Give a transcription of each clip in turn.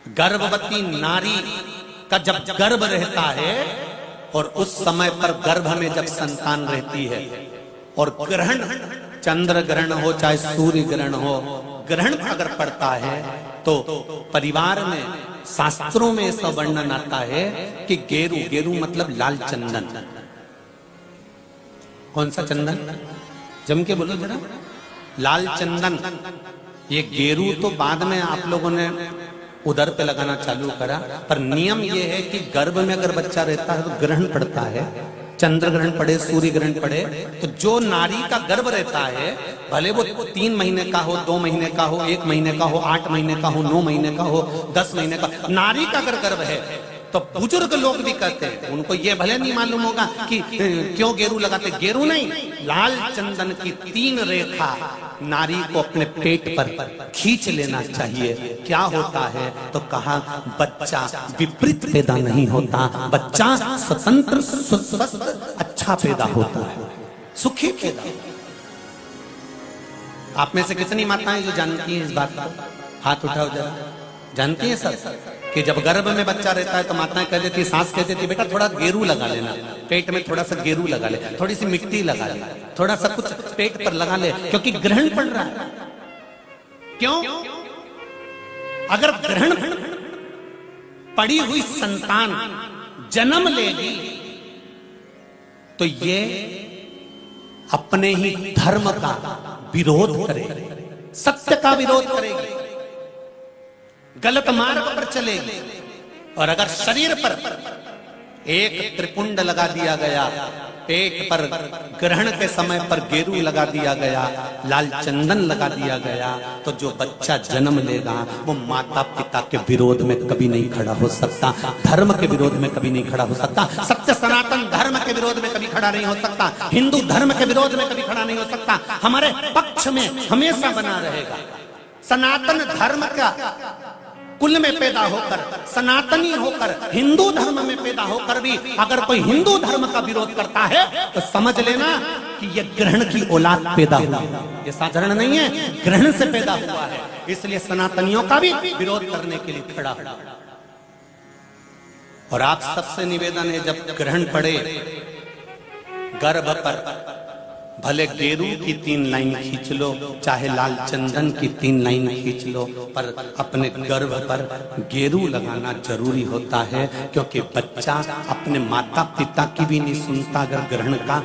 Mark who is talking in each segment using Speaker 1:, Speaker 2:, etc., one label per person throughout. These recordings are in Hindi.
Speaker 1: गर्भवती नारी का जब गर्भ रहता है और उस समय पर गर्भ में जब संतान रहती है और ग्रहण, चंद्र ग्रहण हो चाहे सूर्य ग्रहण हो, ग्रहण अगर पड़ता है तो परिवार में शास्त्रों में ऐसा वर्णन आता है कि गेरू, गेरू मतलब लाल चंदन। कौन सा चंदन? जम के बोलो जरा। लाल चंदन। ये गेरू तो बाद में आप लोगों ने उधर पे लगाना चालू करा, पर नियम ये है कि गर्भ में अगर बच्चा रहता है तो ग्रहण पड़ता है, चंद्र ग्रहण पड़े, सूर्य ग्रहण पड़े, तो जो नारी का गर्भ रहता है, भले वो 3 महीने का हो, 2 महीने का हो, 1 महीने का हो, 8 महीने का हो, 9 महीने का हो, 10 महीने का, नारी का अगर गर्भ है तो बुजुर्ग लोग भी कहते हैं, उनको ये भले नहीं मालूम होगा कि क्यों गेरू लगाते। गेरू नहीं, लाल चंदन की 3 रेखा नारी को अपने पेट पर खींच लेना चाहिए। क्या होता है तो कहा बच्चा विपरीत पैदा नहीं होता, बच्चा स्वतंत्र स्वस्थ अच्छा पैदा होता है, सुखी पैदा। आप में से कितनी माताएं जो जानती हैं इस बात को? हाथ उठाओ जरा। जानती हैं सब कि जब गर्भ में बच्चा रहता है तो माताएं कह देती, सास कह देती, बेटा थोड़ा गेरू लगा लेना, पेट में थोड़ा सा गेरू लगा ले, थोड़ी सी मिट्टी लगा ले, थोड़ा सा कुछ पेट पर लगा ले, क्योंकि ग्रहण पड़ रहा है। क्यों? अगर ग्रहण पड़ी हुई संतान जन्म लेगी तो ये अपने ही धर्म का विरोध करेगी, सत्य का विरोध करेगी, गलत मार्ग पर चलेगी। और अगर शरीर पर एक त्रिपुंड लगा दिया गया, पेट पर ग्रहण के समय पर गेरू लगा दिया गया, लाल चंदन लगा दिया गया, तो जो बच्चा जन्म लेगा वो माता पिता के विरोध में कभी नहीं खड़ा हो सकता, धर्म के विरोध में कभी नहीं खड़ा हो सकता, सत्य सनातन धर्म के विरोध में कभी खड़ा नहीं हो सकता, हिंदू धर्म के विरोध में कभी खड़ा नहीं हो सकता, हमारे पक्ष में हमेशा बना रहेगा। सनातन धर्म का कुल में पैदा होकर, सनातनी होकर, हिंदू धर्म में पैदा होकर भी अगर कोई हिंदू धर्म का विरोध करता है तो समझ लेना कि यह ग्रहण की औलाद पैदा हुआ है, ये साधारण नहीं है, ग्रहण से पैदा हुआ है। इसलिए सनातनियों का भी विरोध करने के लिए खड़ा हुआ। और आप सबसे निवेदन है, जब ग्रहण पड़े गर्भ पर, भले गेरू की 3 लाइन खींच लो, चाहे लाल चंदन की 3 लाइन खींच लो, पर अपने गर्भ पर गेरू लगाना जरूरी होता है, क्योंकि बच्चा अपने माता पिता की भी नहीं सुनता अगर ग्रहण का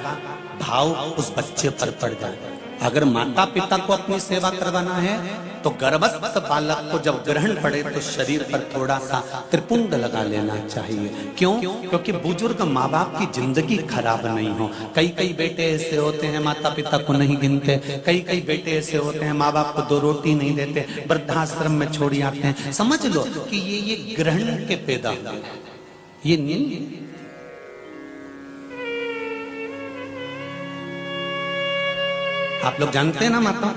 Speaker 1: भाव उस बच्चे पर पड़ जाए। अगर माता पिता को अपनी सेवा करवाना है तो गर्भस्थ बालक को जब ग्रहण पड़े तो शरीर पर थोड़ा सा त्रिपुंड लगा लेना चाहिए। क्यों? क्योंकि बुजुर्ग माँ बाप की जिंदगी खराब नहीं हो। कई कई बेटे ऐसे होते हैं माता पिता को नहीं गिनते, कई कई बेटे ऐसे होते हैं माँ बाप को 2 रोटी नहीं देते, वृद्धाश्रम में छोड़ आते हैं। समझ लो कि ये ग्रहण के पैदा हुए, ये नहीं। आप लोग जानते हैं ना माता,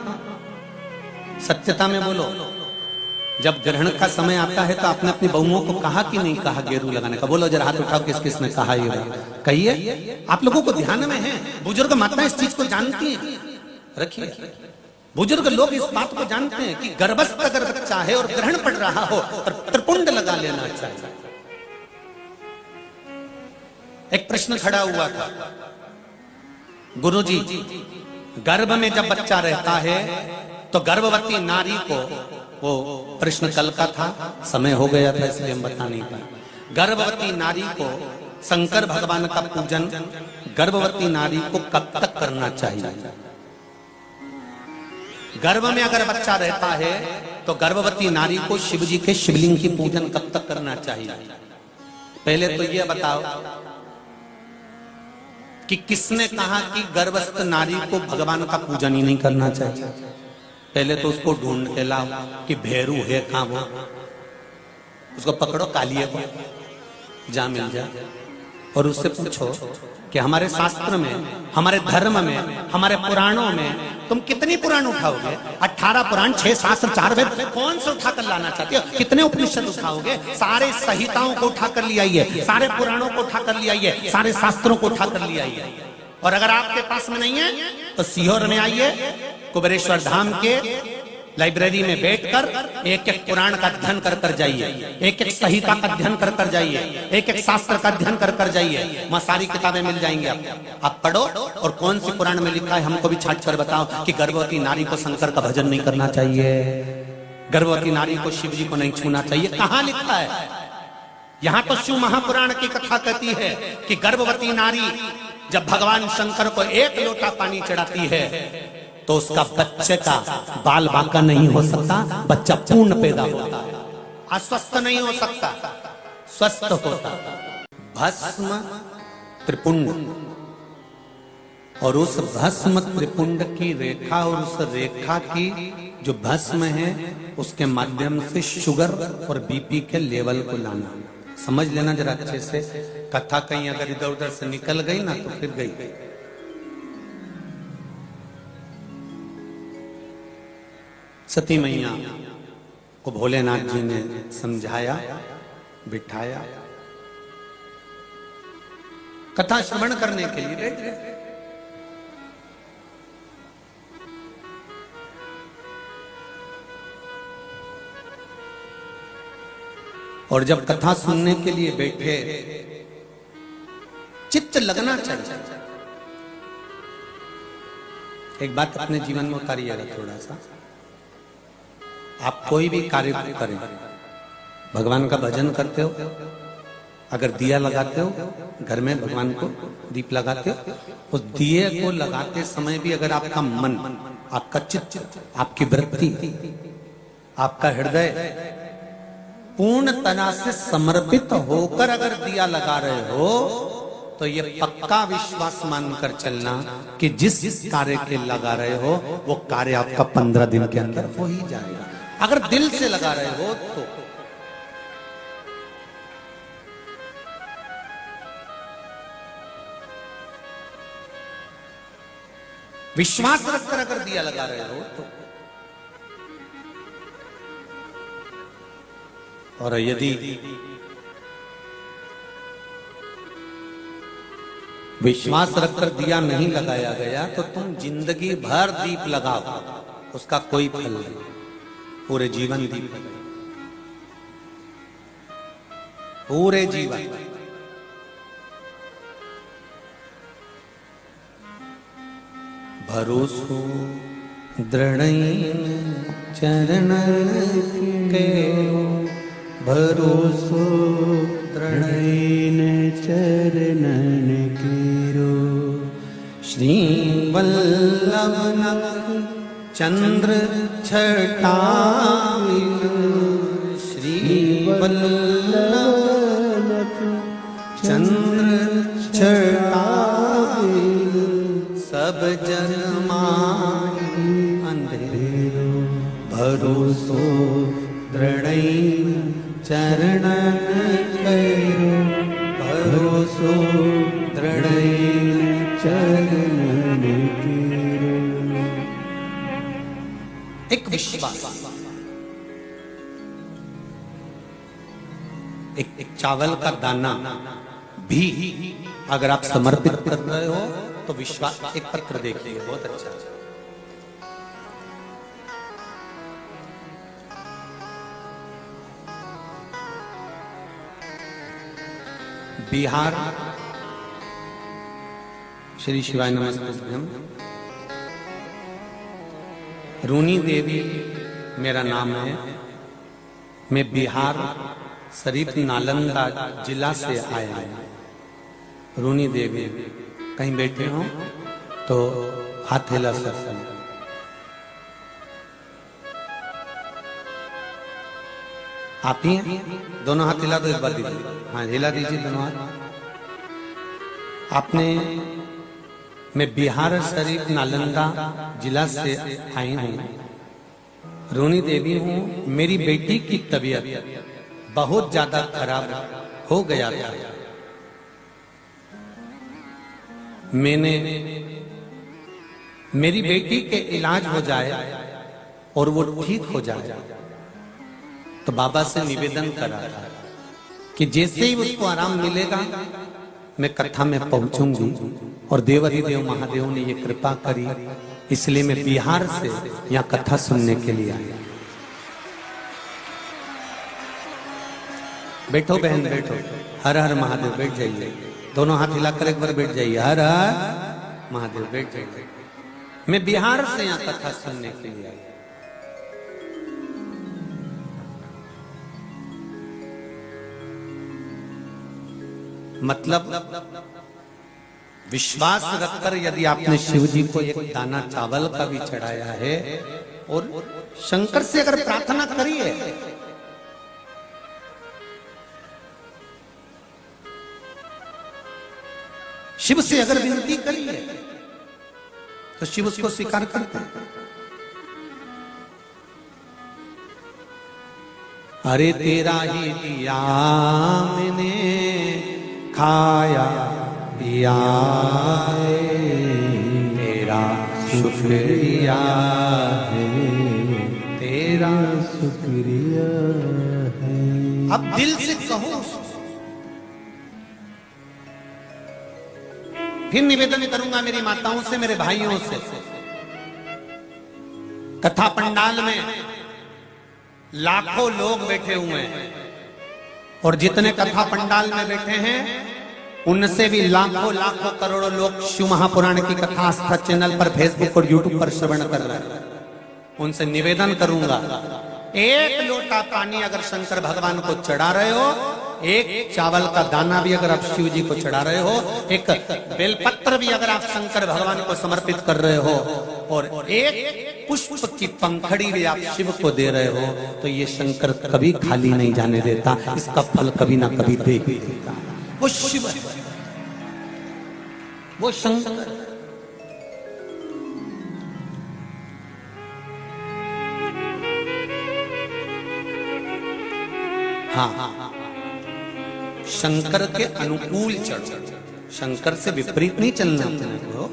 Speaker 1: सत्यता में बोलो, जब ग्रहण का समय आता है तो आपने अपनी बहुओं को कहा कि नहीं कहा गेरू लगाने का? बोलो जरा, हाथ उठाओ, किस किस ने कहा ये बात? कहिए। आप लोगों को ध्यान में है, बुजुर्ग माता इस चीज को जानती हैं। रखिए, बुजुर्ग लोग इस बात को जानते हैं कि गर्भस्थ अगर बच्चा है और ग्रहण पड़ रहा हो और त्रिपुंड लगा लेना चाहिए। एक प्रश्न खड़ा हुआ था, गुरुजी गर्भ में जब बच्चा रहता है तो गर्भवती नारी को, वो प्रश्न कल का था, समय हो गया था इसलिए हम बता नहीं पाए। गर्भवती नारी को शंकर भगवान का पूजन गर्भवती नारी को कब तक करना चाहिए? गर्भ में अगर बच्चा रहता है तो गर्भवती नारी को शिव जी के शिवलिंग की पूजन कब तक करना चाहिए? पहले तो यह बताओ कि किसने कहा कि गर्भस्थ नारी को भगवान का पूजन ही नहीं करना चाहिए? पहले तो उसको ढूंढ के लाओ कि भैरू है कहां वो, उसको पकड़ो, कालिए को जा मिल जा, और उससे पूछो कि हमारे शास्त्र में, हमारे धर्म में, हमारे पुराणों में तुम कितनी पुराण उठाओगे? 18 पुराण, 6 शास्त्र, 4 वेद, कौन से उठाकर लाना चाहते हो? कितने उपनिषद उठाओगे? सारे संहिताओं को उठाकर ले आइए, सारे पुराणों को उठाकर ले आइए, सारे शास्त्रों को उठाकर ले आइए। और अगर आपके पास में नहीं है तो सीहोर में आइए, कुबेरेश्वर धाम के लाइब्रेरी में बैठकर एक एक पुराण का अध्ययन कर कर जाइए, एक एक संहिता का अध्ययन कर कर जाइए, एक एक शास्त्र का अध्ययन कर कर जाइए। वहां सारी किताबें मिल जाएंगी आपको। आप पढ़ो और कौन सी पुराण में लिखा है हमको भी छाट कर बताओ कि गर्भवती नारी को शंकर का भजन नहीं करना चाहिए, गर्भवती नारी को शिव जी को नहीं छूना चाहिए। कहां लिखा है? यहां तो शिव महापुराण की कथा कहती है कि गर्भवती नारी जब भगवान शंकर को एक लोटा पानी चढ़ाती है तो उसका बच्चे का बाल बांका नहीं हो सकता, बच्चा पूर्ण पैदा होता है, अस्वस्थ नहीं हो सकता, स्वस्थ होता। भस्म त्रिपुंड, और उस भस्म त्रिपुंड की रेखा और उस रेखा की जो भस्म है उसके माध्यम से शुगर और बीपी के लेवल को लाना। समझ लेना जरा अच्छे से। कथा कहीं अगर इधर उधर से निकल गई ना तो फिर गई। सती मैया को भोलेनाथ जी ने समझाया, बिठाया, कथा श्रवण करने के लिए बैठ गए। और जब कथा सुनने के लिए बैठे, चित्त लगना चाहिए। एक बात अपने जीवन में उतारिएगा थोड़ा सा। आप कोई भी कार्य करें, भगवान का भजन करते हो, अगर दिया लगाते हो घर में, भगवान को दीप लगाते हो, उस दिए को लगाते समय भी अगर आपका मन, आपका चित्त, आपकी वृत्ति, आपका हृदय पूर्ण तरह से समर्पित होकर अगर दिया लगा रहे हो तो ये पक्का विश्वास मानकर चलना कि जिस कार्य के लगा रहे हो वो कार्य आपका 15 दिन के अंदर हो ही जाएगा। अगर दिल से लगा रहे हो तो। विश्वास रखकर अगर दिया लगा रहे हो तो। और यदि विश्वास रखकर दिया नहीं लगाया गया तो तुम जिंदगी भर दीप लगाओ, उसका कोई फल नहीं, पूरे जीवन दीप लगाओ, पूरे जीवन। भरोसो दृढ़ चरण के, भरोसो दृढ़ चरणन कीरो, श्री वल्लभ चंद्र छटामिल, श्री वल्लभ चंद्र छटामिल, सब जन माहि अंधेरो, भरोसो दृढ़ चरणन करो, भरोसो दृढ़ चरणन करो। एक विश्वास, एक चावल का दाना भी अगर आप समर्पित कर रहे हो तो विश्वास। एक पत्र देखिए, बहुत अच्छा। बिहार, श्री शिवाय नमस्तुभ्यम। रूनी देवी मेरा नाम है। मैं बिहार शरीफ नालंदा जिला से आया हूं। रूनी देवी कहीं बैठे हो तो हाथ हिला सकते हैं। आप ही हैं? दोनों हाथ हिला दो एक बार दीजिए। हाँ, हिला दीजिए दोनों हाथ। आपने, मैं बिहार शरीफ नालंदा जिला से आई हूँ, रूनी देवी हूँ। मेरी बेटी की तबीयत बहुत ज्यादा खराब हो गया था। मैंने मेरी बेटी के इलाज हो जाए और वो ठीक हो जाए तो बाबा से निवेदन करा था कि जैसे ही उसको आराम मिलेगा मैं कथा में पहुंचूंगी। और देवाधिदेव महादेव ने ये कृपा करी, इसलिए मैं बिहार से यहाँ कथा सुनने के लिए आया। बैठो बहन बैठो, हर हर महादेव, बैठ जाइए, दोनों हाथ हिलाकर एक बार बैठ जाइए, हर हर महादेव, बैठ जाइए। मैं बिहार से यहाँ कथा सुनने के लिए आया। मतलब विश्वास रखकर यदि आपने शिव जी को एक दाना चावल का भी चढ़ाया है और शंकर से अगर प्रार्थना करी है, शिव से अगर विनती करी है, तो शिव उसको स्वीकार करते हैं। अरे तेरा ही दिया मैंने खाया पिया तेरा शुक्रिया है, तेरा शुक्रिया है। अब दिल से कहो, फिर निवेदन करूंगा मेरी माताओं से, मेरे भाइयों से। कथा पंडाल में लाखों लोग बैठे हुए हैं और जितने कथा पंडाल में बैठे हैं उनसे भी लाखों लाखों करोड़ों लोग शिव महापुराण की कथा आस्था चैनल पर, फेसबुक और यूट्यूब पर श्रवण कर रहे हैं। उनसे निवेदन करूंगा, एक लोटा पानी अगर शंकर भगवान को चढ़ा रहे हो, एक चावल का दाना भी अगर आप शिव जी को चढ़ा रहे हो, एक बेलपत्र भी अगर आप शंकर भगवान को समर्पित कर रहे हो, और एक पुष्प की पंखड़ी भी आप शिव को दे रहे हो, तो ये शंकर कभी खाली नहीं जाने देता, इसका फल कभी ना कभी दे ही देता। वो शिव है, वो शंकर। हाँ, शंकर के अनुकूल चढ़ो, शंकर से विपरीत नहीं चलना आपको,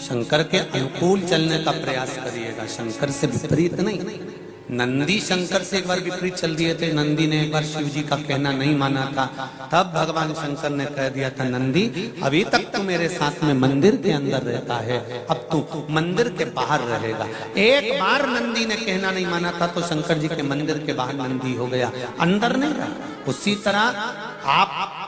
Speaker 1: शंकर के अनुकूल चलने का प्रयास करिएगा, शंकर से विपरीत नहीं। नंदी शंकर से एक बार विपरीत चल दिए थे, नंदी ने एक बार शिव जी का कहना नहीं माना था, तब भगवान शंकर ने कह दिया था, नंदी अभी तक तू मेरे साथ में मंदिर के अंदर रहता है, अब तू मंदिर के बाहर रहेगा। एक बार नंदी ने कहना नहीं माना था तो शंकर जी के मंदिर के बाहर नंदी हो गया, अंदर नहीं रहा। उसी तरह आप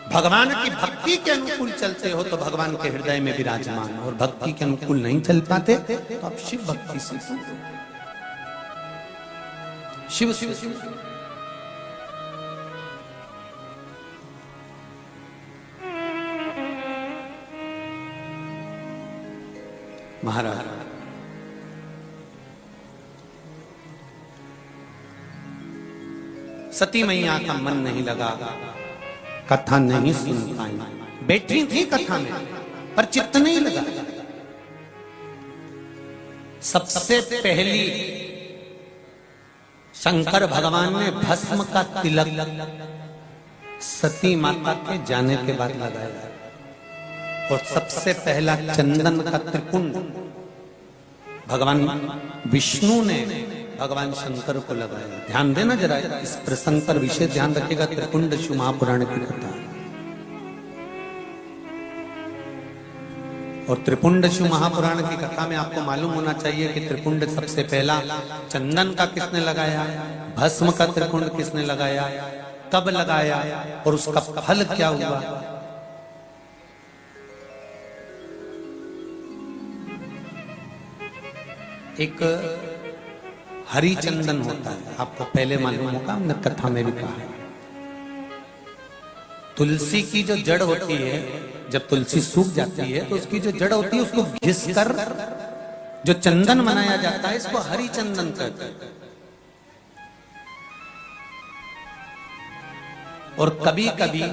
Speaker 1: भगवान की भक्ति के अनुकूल चलते हो तो भगवान के हृदय में विराजमान, और भक्ति के अनुकूल नहीं चल पाते तो आप शिव भक्ति से शिव शिव शिव। महाराज सती मैया का मन नहीं लगा, कथा नहीं सुन पाई, बैठी थी कथा में पर चित्त नहीं लगा। सबसे पहली शंकर भगवान ने भस्म का तिलक सती माता के जाने के बाद लगाया, और सबसे पहला चंदन का त्रिपुंड भगवान विष्णु ने भगवान शंकर को लगाया। ध्यान देना जरा इस प्रसंग पर, विशेष ध्यान रखिएगा। त्रिपुंड शिव महापुराण की कथा, और त्रिपुंड शिव महापुराण की कथा में आपको मालूम होना चाहिए कि त्रिपुंड सबसे पहला चंदन का किसने लगाया, भस्म का त्रिपुंड किसने लगाया, कब लगाया, और उसका फल क्या हुआ। एक हरी चंदन होता है, आपको पहले मालूम होगा, हमने कथा में भी कहा है। तुलसी की जो जड़ होती है, जब तुलसी सूख जाती है तो उसकी जो जड़ होती है उसको घिसकर जो चंदन बनाया जाता है, इसको हरी चंदन कहते हैं। और कभी कभी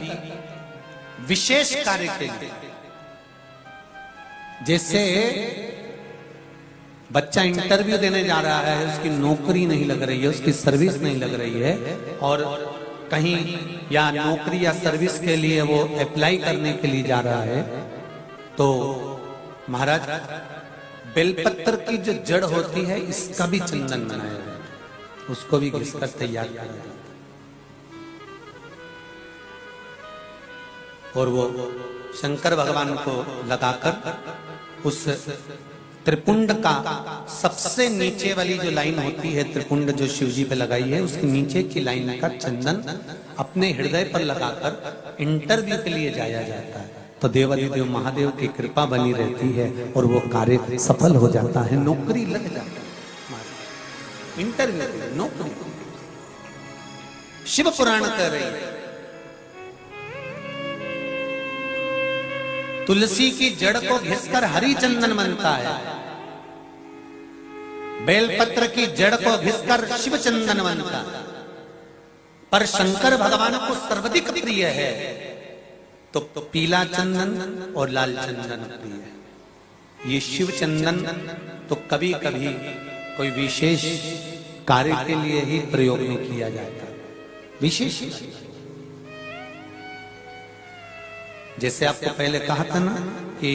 Speaker 1: विशेष कार्य के लिए, जैसे बच्चा इंटरव्यू देने जा रहा है, उसकी नौकरी नहीं लग रही है, उसकी सर्विस नहीं लग रही है, और कहीं या नौकरी या सर्विस के लिए वो अप्लाई करने के लिए जा रहा है, तो महाराज बेलपत्र की जो जड़ होती है इसका भी चंदन बनाया जाता है, उसको भी घिसकर तैयार किया जाता है। और वो शंकर भगवान को लगाकर उस त्रिपुंड का सबसे नीचे वाली जो लाइन होती है, त्रिपुंड जो शिवजी पे लगाई है, उसके नीचे की लाइन का चंदन अपने हृदय पर लगाकर इंटरव्यू के लिए जाया जाता है। तो देवादिदेव महादेव की कृपा बनी रहती है और वो कार्य सफल हो जाता है, नौकरी लग जाता है। इंटरव्यू नौकरी। शिव पुराण कह रही है तुलसी की जड़ को घिसकर हरी चंदन बनता है, बेलपत्र की जड़ को घिसकर शिव चंदन बनता है, पर शंकर भगवान को सर्वाधिक प्रिय है तो पीला चंदन और लाल चंदन प्रिय है। ये शिव चंदन तो कभी कभी कोई विशेष कार्य के लिए ही प्रयोग में किया जाता है, विशेष। जैसे आपको पहले कहा था ना कि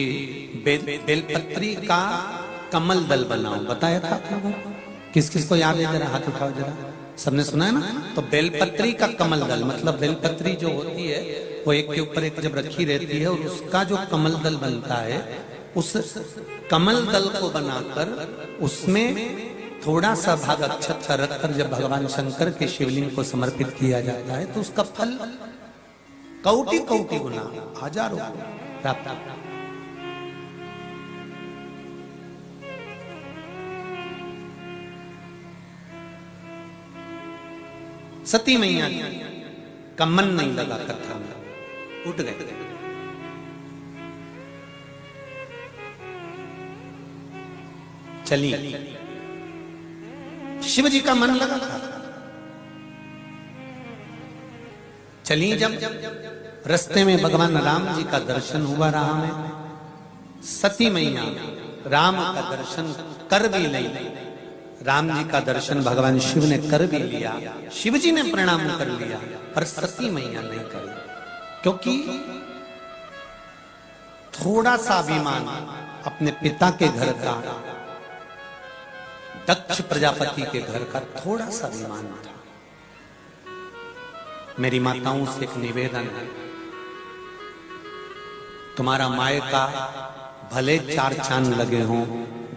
Speaker 1: बेलपत्री का कमल दल बनाओ, बताया था आप लोगों को? किस किस को याद है? जरा हाथ उठाओ जरा, सबने सुना है ना? तो बेलपत्री का कमल दल मतलब बेलपत्री जो होती है वो एक के ऊपर एक जब रखी रहती है और उसका जो कमल दल बनता है, उस कमल दल को बनाकर उसमें थोड़ा सा भाग अक्षत का रखकर जब भगवान शंकर के शिवलिंग को समर्पित किया जाता है तो उसका फल कौटि कौटि गुना, हजारों प्राप्त। सती मैया का मन नहीं लगा कथा में, उठ गए। चली, शिव जी का मन लगा था। चली जब रास्ते में भगवान राम जी का दर्शन हुआ राह में, सती मैया राम का दर्शन कर भी नहीं। राम जी का दर्शन भगवान शिव ने कर भी लिया, शिव जी ने प्रणाम कर लिया, पर सती मैया नहीं करी, क्योंकि थोड़ा सा अभिमान अपने पिता के घर का, दक्ष प्रजापति के घर का थोड़ा सा अभिमान था। मेरी माताओं से एक निवेदन है, तुम्हारा मायका भले चार चांद लगे हों,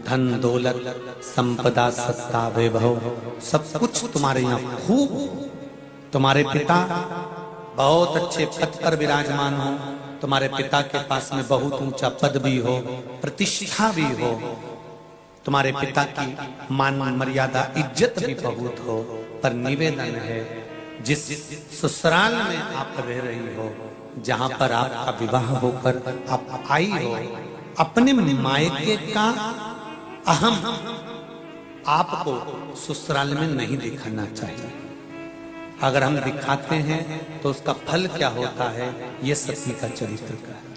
Speaker 1: धन दौलत संपदा सत्ता वैभव सब कुछ तुम्हारे यहाँ खूब, तुम्हारे पिता बहुत अच्छे पद पर विराजमान हो, तुम्हारे पिता के पास में बहुत ऊंचा पद भी हो, प्रतिष्ठा भी हो, तुम्हारे पिता की मान मर्यादा इज्जत भी बहुत हो, पर निवेदन है जिस ससुराल में आप रह रही हो, जहां पर आपका विवाह होकर आप आई हो, अपने मायके का अहम आपको ससुराल में नहीं दिखाना चाहिए। अगर हम दिखाते हैं तो उसका फल क्या होता है, ये सती का चरित्र का है,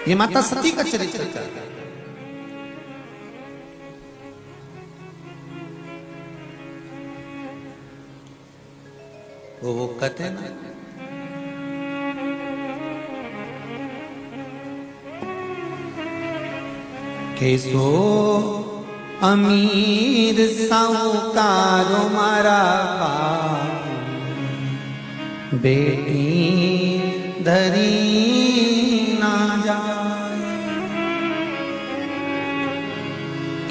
Speaker 1: ये माता सती का चरित्र का है। वो कहते हैं ना, कैसो अमीर साहूकारो मारा बेटी धरी ना जाए,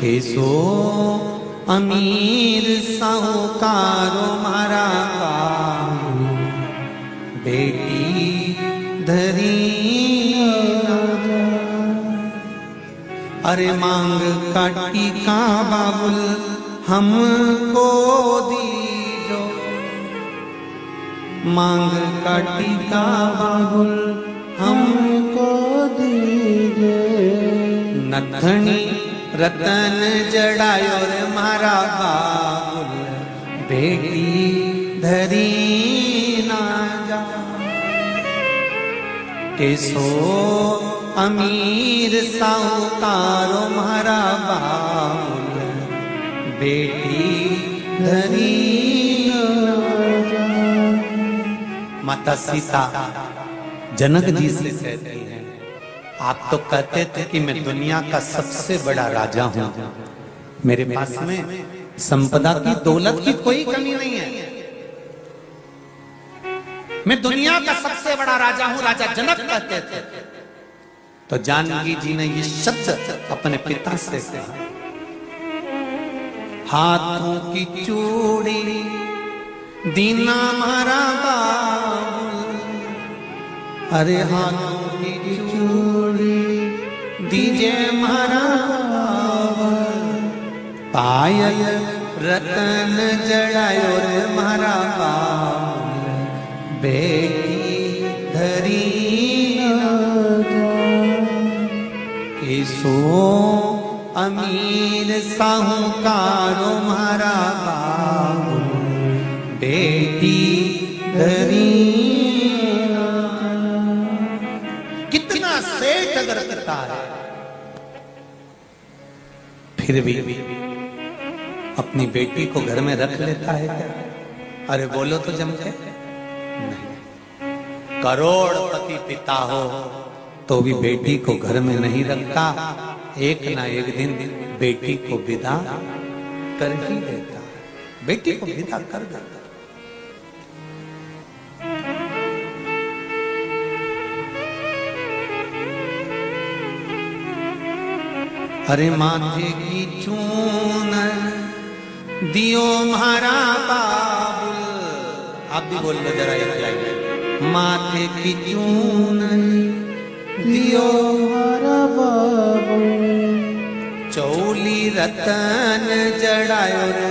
Speaker 1: कैसो अमीर साहूकारो मारा बेटी धरी ना जाए। अरे मांग काटी का बाबुल हमको दीजो, मांग काटी का बाबुल हमको दीजे, नथनी रतन जड़ायो रे मारा बाबुल बेटी धरी ना जा। कैसो अमीर साहूकारो मारा बाबुल बेटी धरी ना जा। माता सीता जनक जी से कहती हैं, आप तो कहते थे कि मैं दुनिया का सबसे बड़ा राजा हूं, मेरे पास में संपदा की दौलत की कोई कमी नहीं है, मैं दुनिया का सबसे बड़ा राजा हूं, राजा जनक कहते थे। तो जानकी जी ने ये शब्द अपने पिता से कहा, हाथों की चूड़ी दीना मारा बाबुल, अरे हाथों की चूड़ी दीजे मारा बाबुल, पायल रतन जड़ायो रे मारा बाबुल, बेटी धरी सो अमीर साहूकारो मारा बाबुल, बेटी धरी। कितना सेठ अगर पिता है फिर भी अपनी बेटी को घर में रख लेता है क्या? अरे बोलो तो जम के नहीं। करोड़पति पिता हो तो भी बेटी को घर में नहीं रखता, एक ना एक दिन बेटी को विदा कर ही देता, बेटी को विदा कर देता। अरे माथे की चून दियो म्हारा बाबुल, आप भी बोल लो जरा एक लाइन, माथे की चून दियो म्हारा बाबुल, चौली रतन जड़ायो रे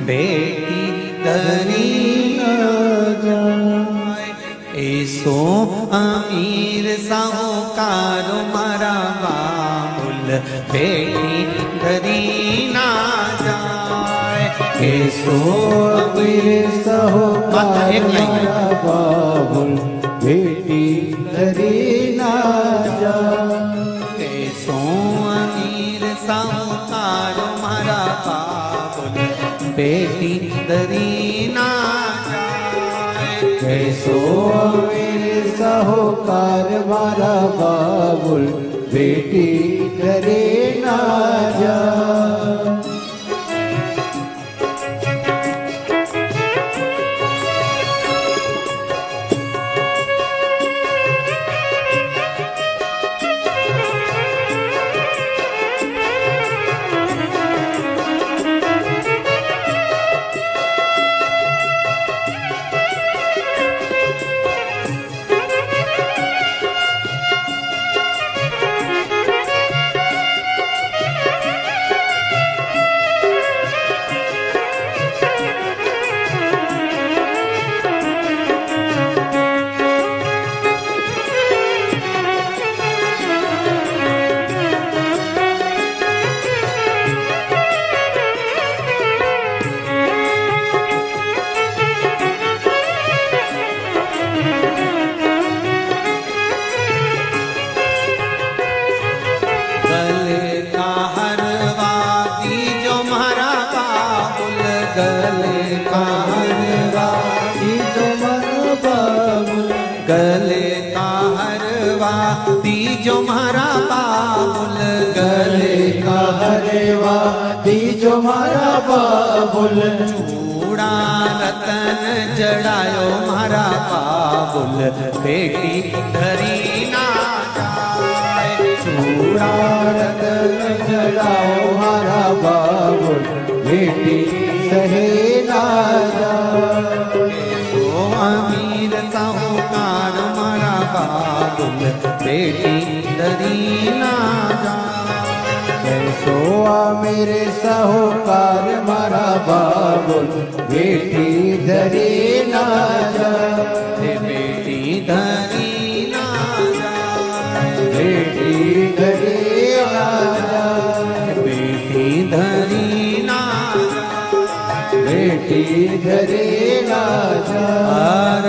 Speaker 1: बेटी धरी जाए, ऐसो अमीर साहूकार मारा बाबुल, बेटी धरी ना जाए, ऐसो अमीर साहूकार मारा बाबुल, बेटी धरी ना जाए, ऐसो अमीर साहूकार मारा बाबुल, बेटी धरी ना जाए,
Speaker 2: ऐसो अमीर साहूकार मारा बाबुल, बेटी धरी ना जाए।
Speaker 1: गले का हरवा दीजो म्हारा बाबुल,
Speaker 2: गले का हरवा दीजो म्हारा बाबुल,
Speaker 1: चूड़ा रतन जड़ायो म्हारा बाबुल, बेटी धरी ना जाए,
Speaker 2: चूड़ा रतन जड़ाओ म्हारा बाबुल, बेटी सहे ना जाए,
Speaker 1: ओ अमीर साहूकार मारा बाबुल, बेटी धरी ना जाए,
Speaker 2: ऐसो मेरे साहूकार मारा बाबुल, बेटी धरी ना जाए,
Speaker 1: बेटी धरी ना जाए,
Speaker 2: बेटी धरी ना जाए,
Speaker 1: बेटी धरी ना जाए,
Speaker 2: बेटी धरी ना जाए।
Speaker 1: हर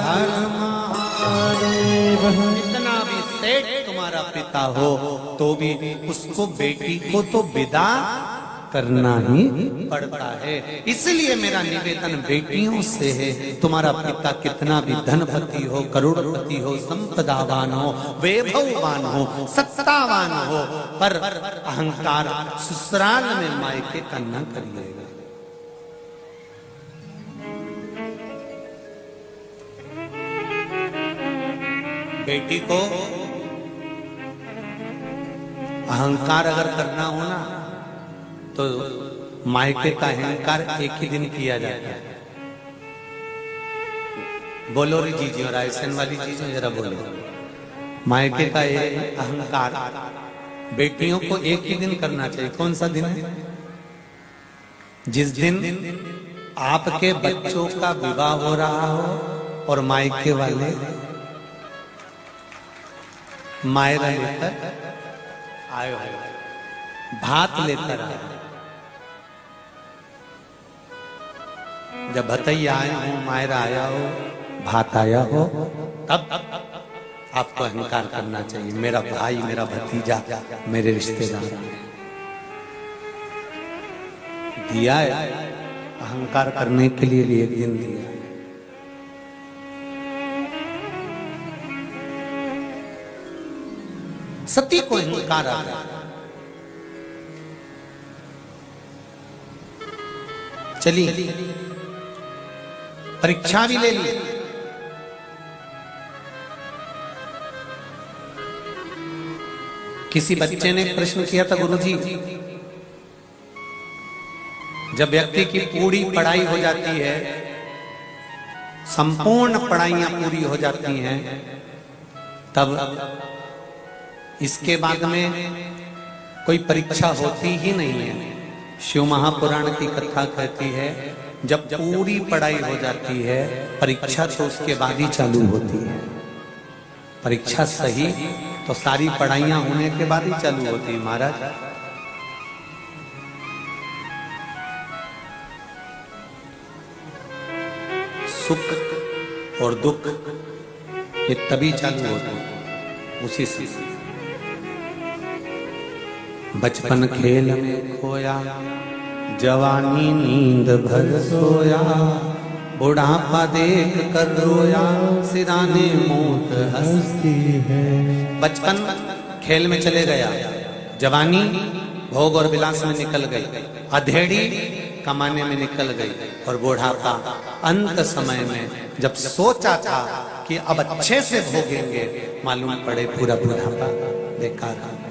Speaker 1: हर महादेव। इतना भी सेठ तुम्हारा पिता हो तो भी उसको बेटी को तो विदा करना ही पड़ता है। इसलिए मेरा निवेदन बेटियों से है, तुम्हारा पिता कितना भी धनपति हो, करोड़पति हो, संपदावान हो, वैभववान हो, सत्तावान हो, पर अहंकार ससुराल में मायके का न करिएगा। बेटी को अहंकार अगर करना हो ना तो मायके का अहंकार एक ही दिन किया जाता है। बोलो रे जीजी और रायसेन वाली चीजें जरा बोलो। मायके का ये अहंकार बेटियों को एक ही दिन करना चाहिए। कौन सा दिन है? जिस दिन आपके बच्चों का विवाह हो रहा हो और मायके वाले मायरा लेकर आए हो, भात लेकर आए। जब भतैया आए हो, मायरा आया हो, भात आया हो, तब आपको अहंकार करना चाहिए। मेरा भाई, मेरा भतीजा, मेरे रिश्तेदार दिया है। अहंकार करने के लिए एक दिन दिया है। सती को अहंकार आ गया। चलिए परीक्षा भी ले ली। किसी बच्चे ने प्रश्न किया था, गुरुजी जब व्यक्ति की पूरी पढ़ाई हो जाती है, संपूर्ण पढ़ाइयां पूरी हो जाती हैं, तब इसके बाद में कोई परीक्षा होती ही नहीं है। शिव महापुराण की कथा कहती है जब पूरी पढ़ाई हो जाती है, परीक्षा तो उसके बाद ही चालू होती है। परीक्षा सही तो सारी पढ़ाइयां होने के बाद ही चालू होती है महाराज। सुख और दुख ये तभी चालू होते हैं, उसी से। बचपन खेल में खोया, जवानी नींद भर सोया, बुढ़ापा देख कर रोया, सिराने मौत हंसती है। बचपन खेल में चले गया, जवानी भोग और विलास में निकल गई, अधेड़ी कमाने में निकल गई, और बुढ़ापा अंत समय में जब सोचा था कि अब अच्छे से भोगेंगे, मालूम पड़े पूरा बुढ़ापा बेकार हो गया।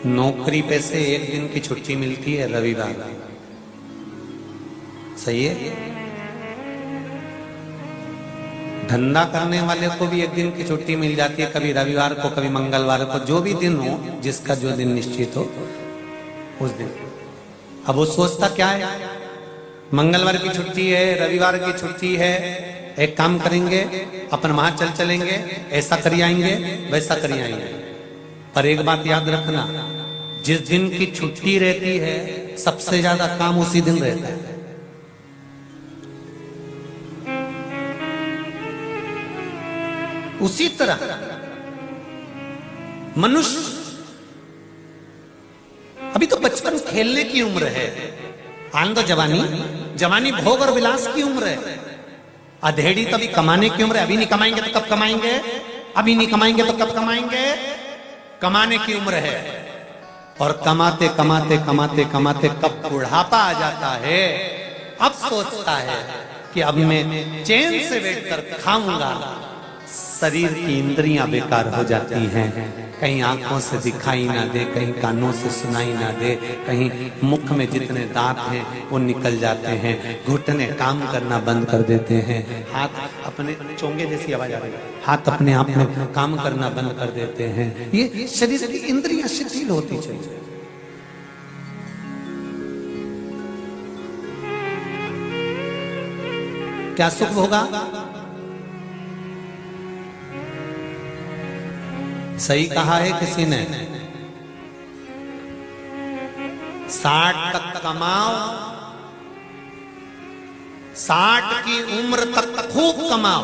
Speaker 1: नौकरी पे से एक दिन की छुट्टी मिलती है, रविवार। सही है। धंधा करने वाले को भी एक दिन की छुट्टी मिल जाती है, कभी रविवार को, कभी मंगलवार को, जो भी दिन हो, जिसका जो दिन निश्चित हो उस दिन। अब वो सोचता क्या है, मंगलवार की छुट्टी है, रविवार की छुट्टी है, एक काम करेंगे, अपन वहां चलेंगे, ऐसा करी आएंगे, वैसा करी आएंगे। पर एक बात याद रखना, जिस दिन की छुट्टी रहती है सबसे ज्यादा काम उसी दिन रहता है। उसी तरह मनुष्य, अभी तो बचपन खेलने की उम्र है, आनंद जवानी, जवानी भोग और विलास की उम्र है, अधेड़ी तो अभी कमाने की उम्र है। अभी नहीं कमाएंगे तो कब कमाएंगे, अभी नहीं कमाएंगे तो कब कमाएंगे, कमाने की उम्र है। और कमाते कमाते कमाते कमाते कब बुढ़ापा आ जाता है, अब सोचता है कि अब मैं चैन से बैठकर खाऊंगा। शरीर की इंद्रियां बेकार हो जाती हैं, कहीं आंखों से दिखाई ना दे, कहीं कानों से सुनाई ना दे, कहीं मुख में जितने दांत हैं वो निकल जाते हैं, घुटने काम करना बंद कर देते हैं, हाथ अपने चोंगे जैसी आवाज आ रही है, हाथ अपने आप में काम करना बंद कर देते हैं। ये शरीर की इंद्रियां शिथिल होती चली। क्या सुख होगा? सही कहा है किसी ने, 60 तक कमाओ, 60 की उम्र तक खूब कमाओ,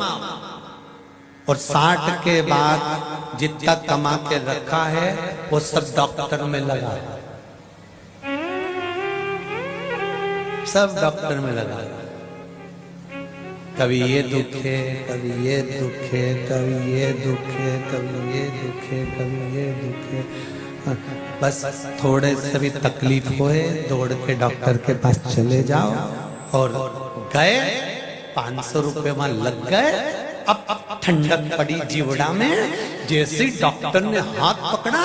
Speaker 1: और 60 के बाद जितना कमा के रखा है वो सब डॉक्टर में लगा, सब डॉक्टर में लगा। कभी ये दुखे, कभी ये दुखे, कभी ये दुखे, कभी ये दुखे, कभी ये दुखे। बस थोड़े से भी तकलीफ होए दौड़ के डॉक्टर के पास चले जाओ, और गए 500 रुपए वहां लग गए। अब ठंडक पड़ी जीवड़ा में, जैसे डॉक्टर ने हाथ पकड़ा,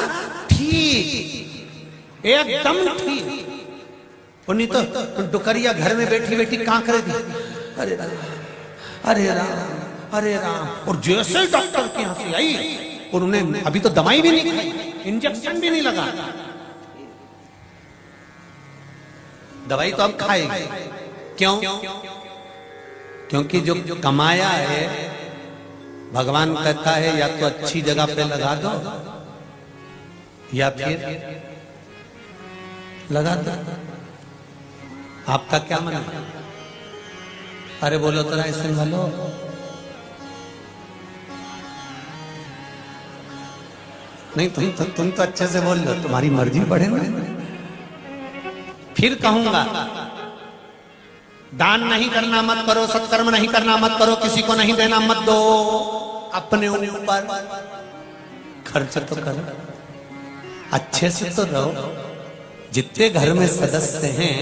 Speaker 1: ठीक एकदम ठीक। उन्हीं तो डुकरिया घर में बैठी बैठी कहां करे थी, अरे राम, अरे राम, अरे राम। और जैसे डॉक्टर के यहां से आई, और उन्हें अभी तो दवाई भी नहीं खाई, इंजेक्शन भी नहीं लगा, दवाई तो अब खाएगी। क्यों? क्योंकि जो कमाया है भगवान कहता है या तो अच्छी जगह पे लगा दो या फिर लगा दो। आपका क्या मन है? अरे बोलो तो ऐसे बोलो। नहीं तुम तो अच्छे से बोल लो, तुम्हारी मर्जी बढ़े ना। फिर कहूंगा दान नहीं करना मत करो, सत्कर्म नहीं करना मत करो, किसी को नहीं देना मत दो, अपने ऊपर खर्च तो करो, अच्छे से तो रहो। जितने घर में सदस्य हैं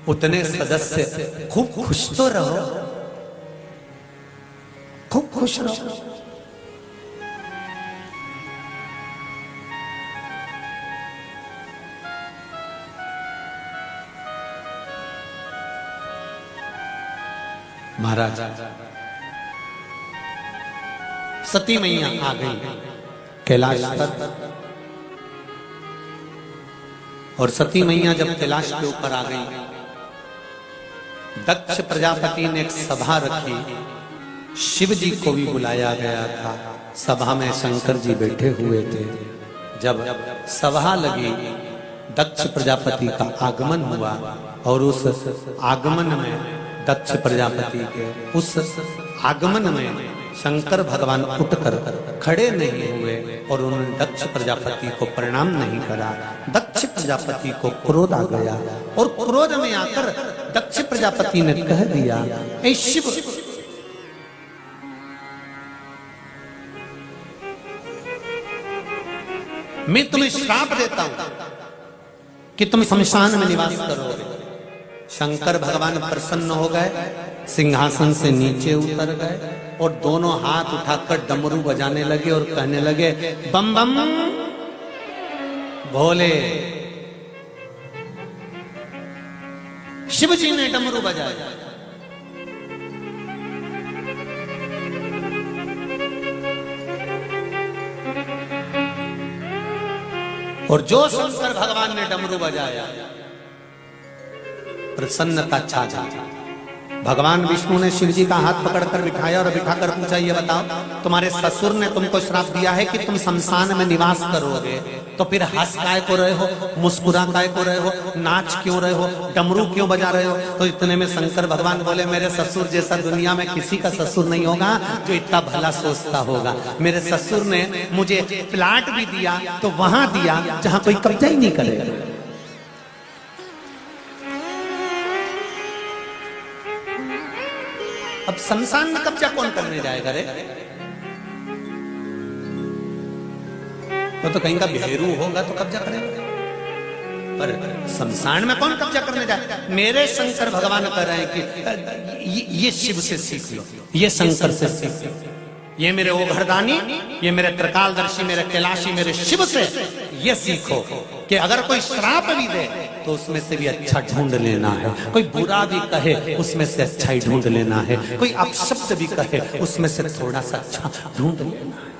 Speaker 1: उतने सदस्य खूब खुश तो रहो, खूब खुश रहो। महाराज सती मैया आ गई कैलाश पर, और सती मैया जब कैलाश के ऊपर आ गई, दक्ष प्रजापति ने एक सभा रखी, शिव जी को भी बुलाया गया था। सभा में शंकर जी बैठे हुए थे। जब सभा लगी, दक्ष प्रजापति का आगमन हुआ, और उस आगमन में दक्ष प्रजापति के उस आगमन में शंकर भगवान उठकर खड़े नहीं हुए और उन्होंने दक्ष प्रजापति को प्रणाम नहीं करा। दक्ष प्रजापति को क्रोध आ गया, और क्रोध में आकर दक्ष प्रजापति ने कह दिया, ऐ शिव, मैं तुम्हें श्राप देता हूं कि तुम शमशान में निवास करोगे। शंकर भगवान प्रसन्न हो गए, सिंहासन से नीचे उतर गए और दोनों हाथ उठाकर डमरू बजाने लगे और कहने लगे, बम बम भोले। शिव जी ने डमरू बजाया, और जो शंकर भगवान ने डमरू बजाया, प्रसन्नता छा गई। भगवान विष्णु ने शिव जी का हाथ पकड़कर बिठाया और बिठाकर पूछा, ये बताओ तुम्हारे ससुर ने तुमको श्राप दिया है कि तुम शमशान में निवास करोगे, तो फिर हंस काय को रहे हो, मुस्कुरा काय को रहे हो, नाच क्यों रहे हो, डमरू क्यों बजा रहे हो? तो इतने में शंकर भगवान बोले, मेरे ससुर जैसा दुनिया में किसी का ससुर नहीं होगा जो इतना भला सोचता होगा। मेरे ससुर ने मुझे प्लाट भी दिया तो वहां दिया जहां कोई कब्जा ही नहीं करेगा। अब शमशान में कब्जा कौन करने जाएगा रे? तो कहीं का भेरू होगा तो कब्जा करेगा, पर शमशान में कौन कब्जा करने जाएगा? मेरे शंकर भगवान कह रहे हैं कि ये शिव से सीख लो, ये शंकर से सीख लो, ये मेरे ओघरदानी, ये मेरे त्रिकालदर्शी, मेरे कैलाशी, मेरे शिव से ये सीखो कि अगर कोई श्राप भी दे तो उसमें से भी अच्छा ढूंढ लेना है, कोई बुरा भी कहे उसमें से अच्छा ही ढूंढ लेना है, कोई अपशब्द भी कहे उसमें से थोड़ा सा अच्छा ढूंढ लेना है।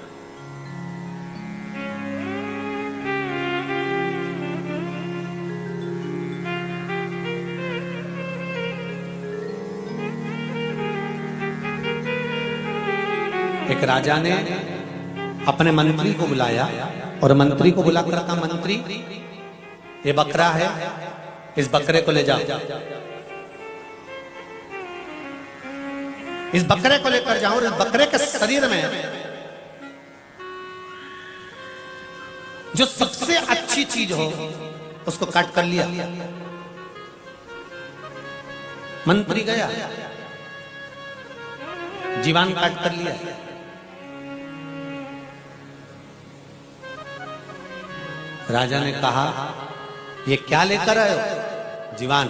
Speaker 1: एक राजा ने अपने मंत्री को बुलाया और मंत्री को बुलाकर कहा, मंत्री ये बकरा है, इस बकरे को ले जाओ, इस बकरे को लेकर जाओ और इस बकरे के शरीर में जो सबसे अच्छी चीज हो उसको काट कर लिया। मंत्री गया, जीवान काट कर लिया। राजा ने कहा ये क्या लेकर आए हो? जीवान।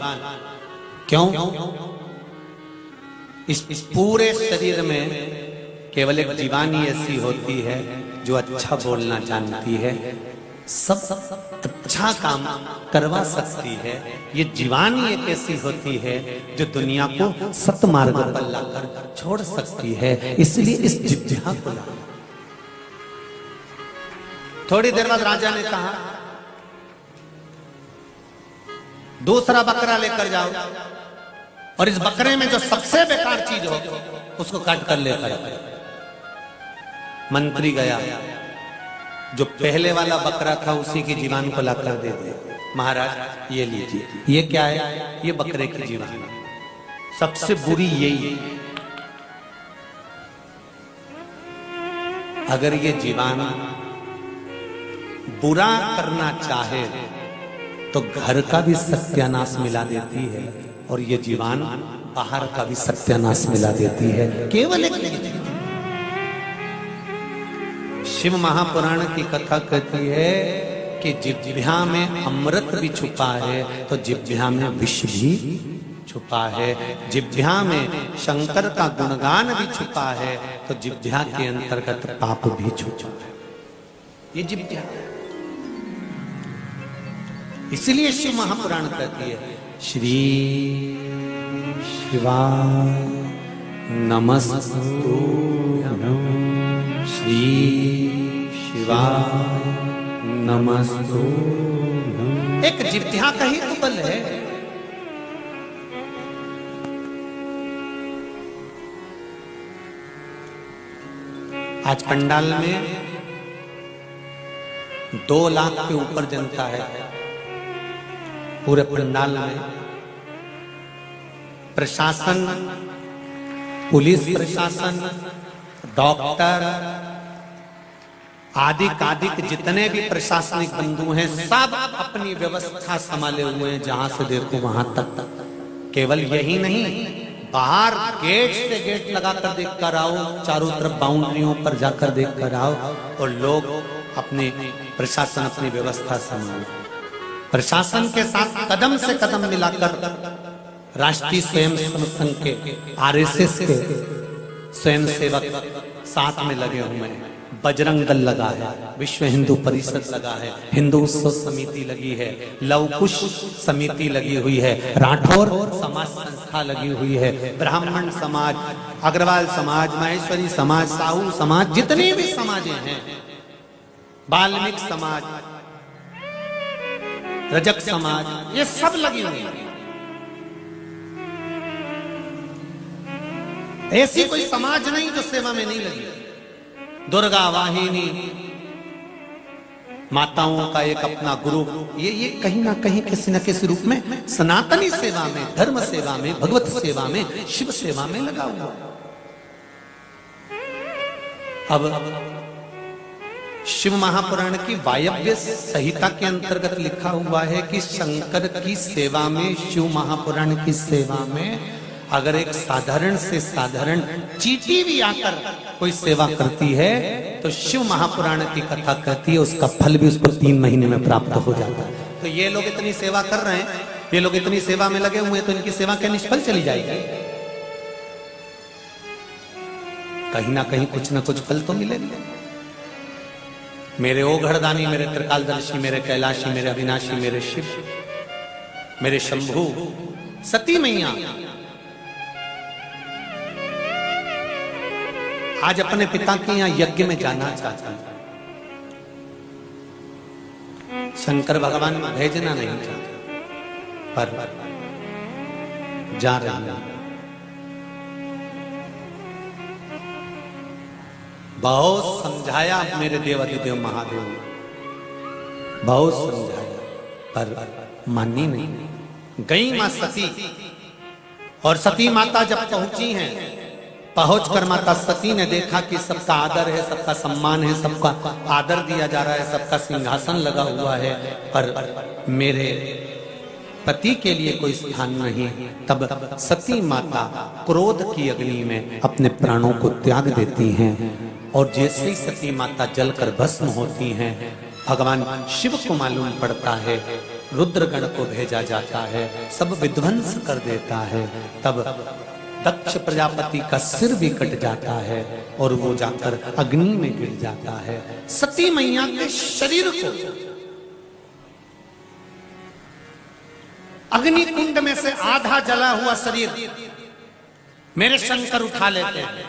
Speaker 1: क्यों? इस पूरे शरीर में केवल एक जीवानी ऐसी होती है जो अच्छा बोलना जानती है, सब अच्छा काम करवा सकती है। ये जीवानी एक ऐसी होती है जो दुनिया को सतमार्ग पर लाकर छोड़ सकती है। इसलिए इस जिज्ञा को ला। थोड़ी देर बाद राजा ने कहा दूसरा बकरा लेकर जाओ और इस बकरे में जो सबसे बेकार चीज हो उसको काट कर लेकर आओ। मंत्री गया, जो पहले वाला बकरा था उसी की जीवान को लाकर दे दे। महाराज ये लीजिए। ये क्या है? ये बकरे की जीवान। सबसे बुरी यही है। अगर ये जीवान बुरा करना चाहे तो घर का भी सत्यानाश मिला देती है और ये जीवान बाहर का भी सत्यानाश मिला देती है। केवल एक शिव महापुराण की कथा कहती है कि जिह्वा में अमृत भी छुपा है तो जिह्वा में विष भी छुपा है। जिह्वा में शंकर का गुणगान भी छुपा है तो जिह्वा के अंतर्गत पाप भी छुपा है। ये जिह्वा, इसलिए शिव महापुराण कहती है श्री शिवाय नमस्तु, श्री शिवाय नमस्तु। एक जिह्वा का ही तो बल है। आज पंडाल में 2 लाख के ऊपर जनता है। पूरे पंडाल में प्रशासन, पुलिस प्रशासन, डॉक्टर आदि जितने भी प्रशासनिक बंधु हैं सब अपनी व्यवस्था संभाले हुए हैं। जहां से देखो वहां तक। केवल यही नहीं, बाहर गेट से गेट लगाकर देख कर आओ, चारों तरफ बाउंड्रियों पर जाकर देख कर आओ और लोग अपने प्रशासन अपनी व्यवस्था संभाले। प्रशासन के साथ कदम से कदम मिलाकर राष्ट्रीय स्वयंसेवक संघ के, आरएसएस के स्वयंसेवक साथ में लगे हुए हैं। बजरंग दल लगा है, विश्व हिंदू परिषद लगा है, हिंदू उत्सव समिति लगी है, लव कुश समिति लगी हुई है, राठौर समाज संस्था लगी हुई है, ब्राह्मण समाज, अग्रवाल समाज, माहेश्वरी समाज, साहू समाज, जितने भी समाज हैं, वाल्मीकि समाज, रजक समाज, ये सब लगी हुई है। ऐसी कोई समाज नहीं जो सेवा में नहीं लगी। दुर्गा वाहिनी, माताओं का एक अपना ग्रुप, ये कहीं ना कहीं किसी न किसी रूप में सनातनी सेवा में, धर्म सेवा में, भगवत सेवा में, शिव सेवा में लगा हुआ। अब शिव महापुराण की वायव्य संहिता के अंतर्गत लिखा हुआ है कि शंकर की सेवा में, शिव महापुराण की सेवा में अगर एक साधारण से साधारण चींटी भी आकर कोई सेवा करती है तो शिव महापुराण की कथा कहती है उसका फल भी उसको 3 महीने में प्राप्त हो जाता है। तो ये लोग इतनी सेवा कर रहे हैं, ये लोग इतनी सेवा में लगे हुए हैं, तो इनकी सेवा क्या निष्फल चली जाएगी? कहीं ना कहीं कुछ ना कुछ फल तो मिलेगा। मेरे ओघड़दानी, मेरे त्रिकालदर्शी, मेरे कैलाशी, मेरे अविनाशी, मेरे शिव, मेरे शंभु, सती मैया आज अपने पिता के यहाँ यज्ञ में जाना चाहता है। शंकर भगवान भेजना नहीं चाहते पर जा रहे हैं। बहुत समझाया मेरे देवाधिदेव महादेव ने, बहुत समझाया पर मानी नहीं। गई मां सती, और सती माता जब पहुंची हैं, पहुंचकर माता सती ने देखा कि सबका आदर है, सबका सम्मान है, सबका आदर दिया जा रहा है, सबका सिंहासन लगा हुआ है, पर मेरे पति के लिए कोई स्थान नहीं, तब सती माता क्रोध की अग्नि में अपने प्राणों को त्याग देती हैं। और जैसे ही सती माता जलकर भस्म होती हैं, भगवान शिव को मालूम पड़ता है, रुद्रगण को भेजा जाता है, सब विध्वंस कर देता है। तब दक्ष प्रजापति का सिर भी कट जाता है और वो जाकर अग्नि में गिर जाता है। सती मैया के शरीर को अग्नि कुंड में से आधा जला हुआ शरीर मेरे शंकर उठा लेते हैं।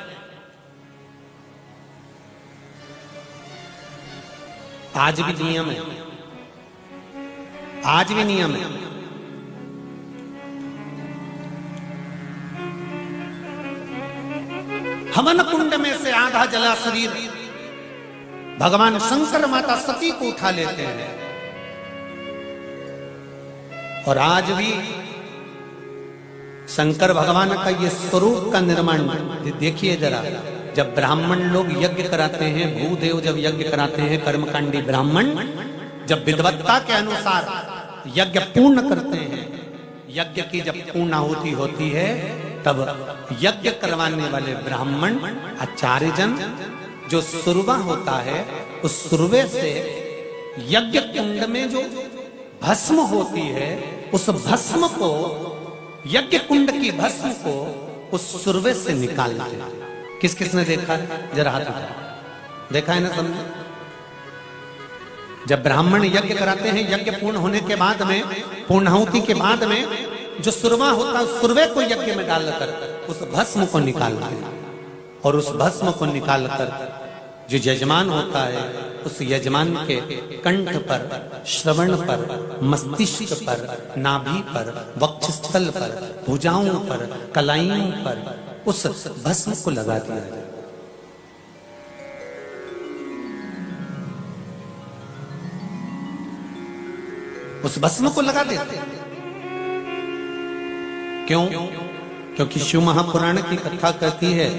Speaker 1: आज भी नियम है, आज भी नियम है। हवन कुंड में से आधा जला शरीर भगवान शंकर माता सती को उठा लेते हैं। और आज भी शंकर भगवान का ये स्वरूप का निर्माण देखिए जरा। जब ब्राह्मण लोग यज्ञ कराते हैं, भूदेव जब यज्ञ कराते हैं, कर्मकांडी ब्राह्मण जब विद्वत्ता के अनुसार यज्ञ पूर्ण करते हैं, यज्ञ की जब पूर्णाहुति होती है, तब यज्ञ करवाने वाले ब्राह्मण आचार्य जन जो सुरवा होता है, उस सुरवे से यज्ञ कुंड में जो भस्म होती है, उस भस्म को, यज्ञ कुंड की भस्म को उस सुरवे से निकालते हैं। किस किस ने देखा है? जरा हाथ उठाओ। देखा है ना? समझे? जब ब्राह्मण यज्ञ कराते हैं, यज्ञ पूर्ण होने के बाद में, पूर्णाहुति के बाद में जो सुरवा होता है, उस सुरवे को यज्ञ में डालकर उस भस्म को निकालते हैं। और उस भस्म को निकालकर जो यजमान होता है, उस यजमान के कंठ पर, श्रवण पर, मस्तिष्क पर, नाभि पर, वक्षस्थल पर, भुजाओं पर, कलाइयों पर उस भस्म को लगा दिया जाए। उस भस्म को लगा देते। क्यों? क्योंकि शिव महापुराण की कथा कहती है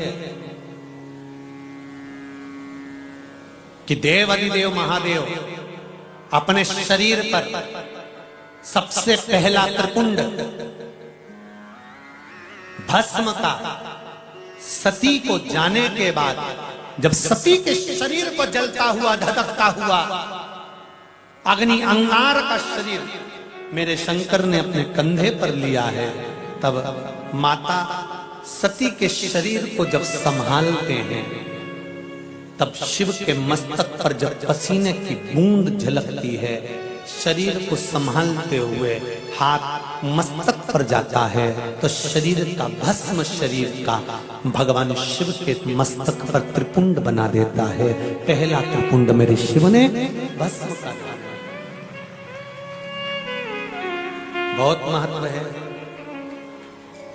Speaker 1: कि देव अधिदेव महादेव अपने शरीर पर सबसे पहला त्रिपुंड भस्म का सती को जाने के बाद, जब सती के शरीर को जलता हुआ, धधकता हुआ अग्नि अंगार का शरीर मेरे शंकर ने अपने कंधे पर लिया है, तब माता सती के शरीर को जब संभालते हैं, तब शिव के मस्तक पर जब पसीने की बूंद झलकती है, शरीर को संभालते हुए हाथ मस्तक पर जाता है, तो शरीर का भस्म, शरीर का भगवान शिव के मस्तक पर त्रिपुंड बना देता है। पहला त्रिपुंड मेरे शिव ने भस्म का। बहुत महत्व है।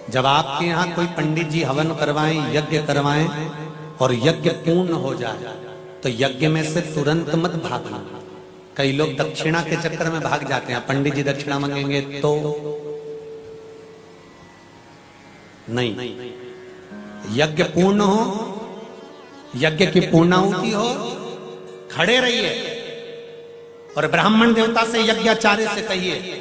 Speaker 1: जब आपके यहाँ कोई पंडित जी हवन करवाएं, यज्ञ करवाएं और यज्ञ पूर्ण हो जाए, तो यज्ञ में से तुरंत मत भागना। कई लोग दक्षिणा के चक्कर में भाग जाते हैं। पंडित जी दक्षिणा मांगेंगे तो नहीं, यज्ञ पूर्ण हो, यज्ञ की पूर्णाहुति हो, खड़े रहिए और ब्राह्मण देवता से, यज्ञाचार्य से कहिए,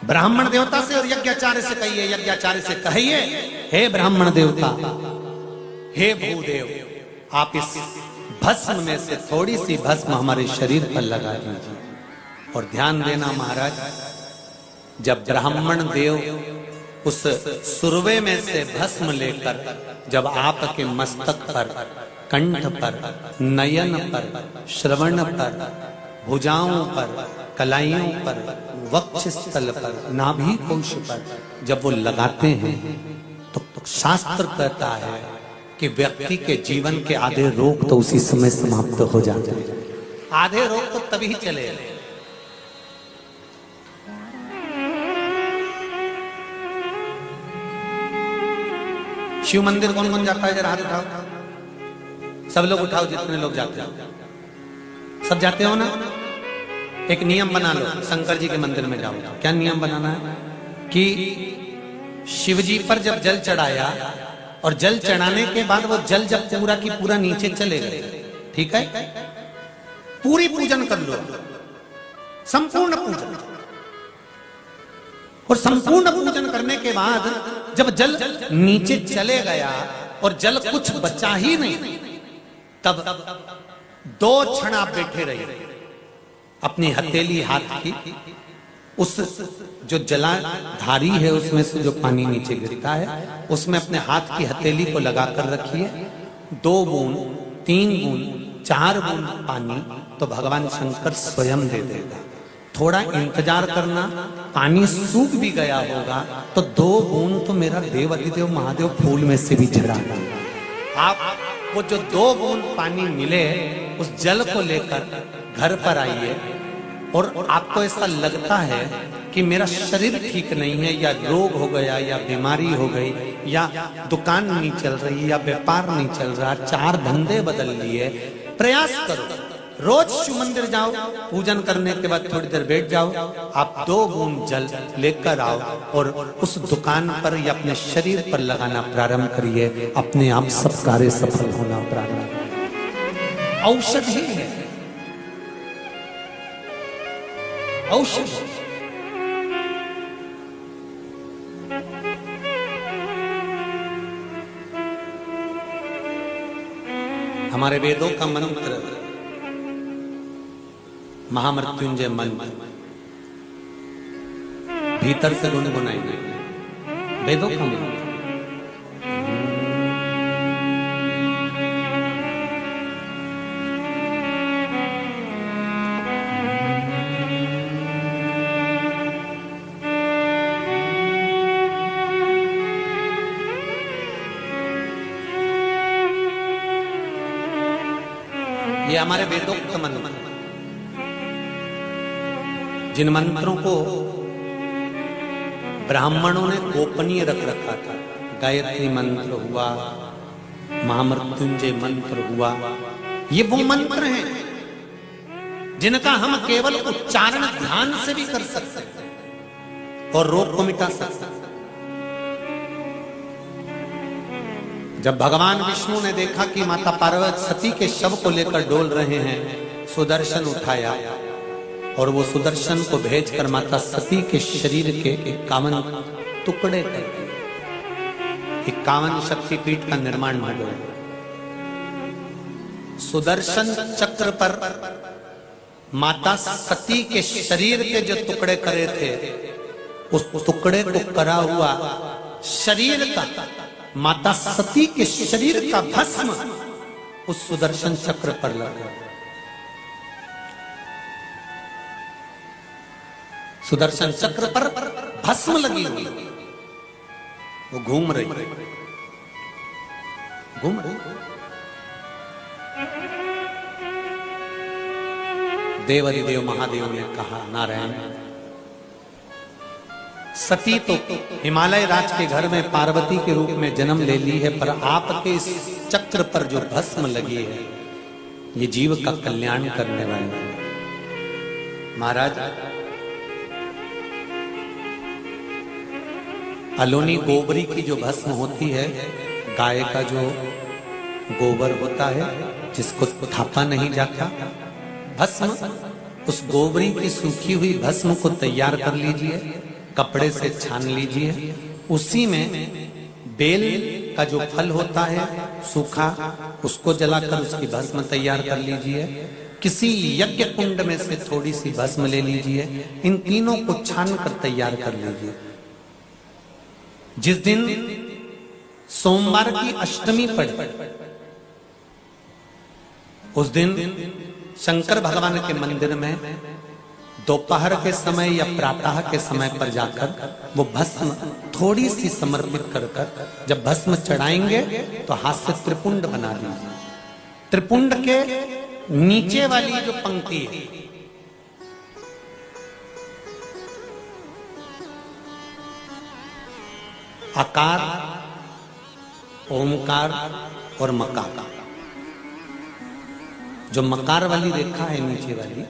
Speaker 1: ब्राह्मण देवता से और यज्ञाचार्य से कहिए, यज्ञाचार्य से कहिए, हे ब्राह्मण देवता, हे भूदेव, आप इस भस्म में से थोड़ी सी भस्म हमारे शरीर पर लगा दीजिए। और ध्यान देना महाराज, जब ब्राह्मण देव उस सुरवे में से भस्म लेकर जब आपके मस्तक पर, कंठ पर, नयन पर, श्रवण पर, भुजाओं पर, कलाइयों पर, वक्षस्थल पर, नाभि कोश पर जब वो लगाते हैं, तो शास्त्र कहता है कि व्यक्ति के जीवन के आधे रोग तो उसी समय समाप्त हो जाते हैं। आधे रोग तो तभी चले। शिव मंदिर कौन कौन जाता है? जरा हाथ उठाओ। सब लोग उठाओ, जितने लोग जाते हो। सब जाते हो ना? एक नियम बना लो, शंकर जी के मंदिर में जाओ। क्या नियम बनाना है? कि शिव जी पर जब जल चढ़ाया और जल चढ़ाने के बाद वो जल जब पूरा की पूरा नीचे चले गए, ठीक है, पूरी पूजन कर लो, संपूर्ण पूजन। और संपूर्ण पूजन करने के बाद जब जल नीचे चले गया और जल कुछ बचा ही नहीं, तब 2 क्षण आप बैठे रहिए, अपनी हथेली हाथ की उस जो जलाधारी है उसमें से जो पानी नीचे गिरता है उसमें अपने हाथ की हथेली को लगाकर रखिए। 2 बूंद, 3 बूंद, 4 बूंद पानी तो भगवान शंकर स्वयं दे देगा। थोड़ा इंतजार करना, पानी सूख भी गया होगा तो 2 बूंद तो मेरा देव अधिदेव महादेव फूल में से भी झड़ा देगा। आपको जो 2 बूंद पानी मिले उस जल को लेकर घर पर आइए और आपको ऐसा लगता है कि मेरा शरीर ठीक नहीं है, या रोग हो गया, या बीमारी हो गई, या दुकान नहीं चल रही, या व्यापार नहीं चल रहा, 4 धंधे बदल लिए, प्रयास करो, रोज शिव मंदिर जाओ, पूजन करने के बाद थोड़ी देर बैठ जाओ, आप 2 बूंद जल लेकर आओ और उस दुकान पर या अपने शरीर पर लगाना प्रारंभ करिए, अपने आप सब कार्य सफल होना प्रारंभ। औषधि है, औषधि। हमारे वेदों का मंत्र महामृत्युंजय मंत्र भीतर से गुनगुनाएंगे, वेदों का मंत्र। ये हमारे वेदोक्त मंत्र, जिन मंत्रों को ब्राह्मणों ने गोपनीय रख रखा था। गायत्री मंत्र हुआ, महामृत्युंजय मंत्र हुआ, ये वो मंत्र हैं जिनका हम केवल उच्चारण ध्यान से भी कर सकते हैं और रोग को मिटा सकते हैं। जब भगवान विष्णु ने देखा कि माता पार्वती सती के शव को लेकर डोल रहे हैं, सुदर्शन उठाया और वो सुदर्शन को भेजकर माता सती के शरीर के 51 टुकड़े कर दिए। 51 शक्तिपीठ का निर्माण हो गया। सुदर्शन चक्र पर माता सती के शरीर के जो टुकड़े करे थे, उस टुकड़े को करा हुआ शरीर का, माता सती के शरीर का भस्म उस सुदर्शन चक्र पर लगा। सुदर्शन चक्र पर भस्म लगी हुई, वो घूम रही। देवाधिदेव महादेव ने कहा, नारायण, सती तो हिमालय राज के घर में पार्वती के रूप में जन्म ले ली है, पर आपके इस चक्र पर जो भस्म लगी है ये जीव का कल्याण करने वाली है। महाराज, अलोनी गोबरी की जो भस्म होती है, गाय का जो गोबर होता है जिसको थापा नहीं जाता, भस्म, उस गोबरी की सूखी हुई भस्म को तैयार कर लीजिए, कपड़े से छान लीजिए, उसी में बेल का जो फल होता है सूखा, उसको जलाकर उसकी भस्म तैयार कर लीजिए। किसी यज्ञ कुंड में से थोड़ी सी भस्म ले लीजिए, इन तीनों को छान कर तैयार कर लीजिए। जिस दिन सोमवार की अष्टमी पड़े, उस दिन शंकर भगवान के मंदिर में दोपहर के समय या प्रातः के समय पर जाकर वो भस्म थोड़ी सी समर्पित कर कर जब भस्म चढ़ाएंगे तो हाथ से त्रिपुंड बना दीजिए। त्रिपुंड के नीचे वाली जो पंक्ति है, आकार, ओमकार और मकार, जो मकार वाली रेखा है नीचे वाली,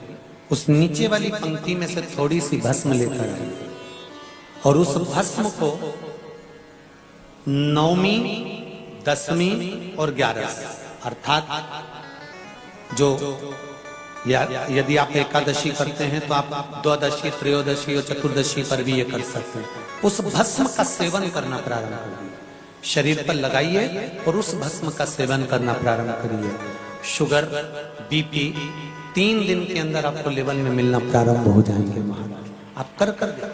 Speaker 1: उस नीचे वाली पंक्ति में से थोड़ी सी भस्म लेकर आई और उस भस्म को 9वीं, 10वीं और 11वीं, अर्थात जो या यदि आप एकादशी करते हैं तो आप द्वादशी, त्रयोदशी और चतुर्दशी पर भी ये कर सकते हैं। उस भस्म का सेवन करना प्रारंभ करिए, शरीर पर लगाइए और उस भस्म का सेवन करना प्रारंभ करिए। शुगर, बीपी 3 दिन के अंदर आपको लेवल में मिलना प्रारंभ हो जाएंगे महाराज। आप कर देखिए,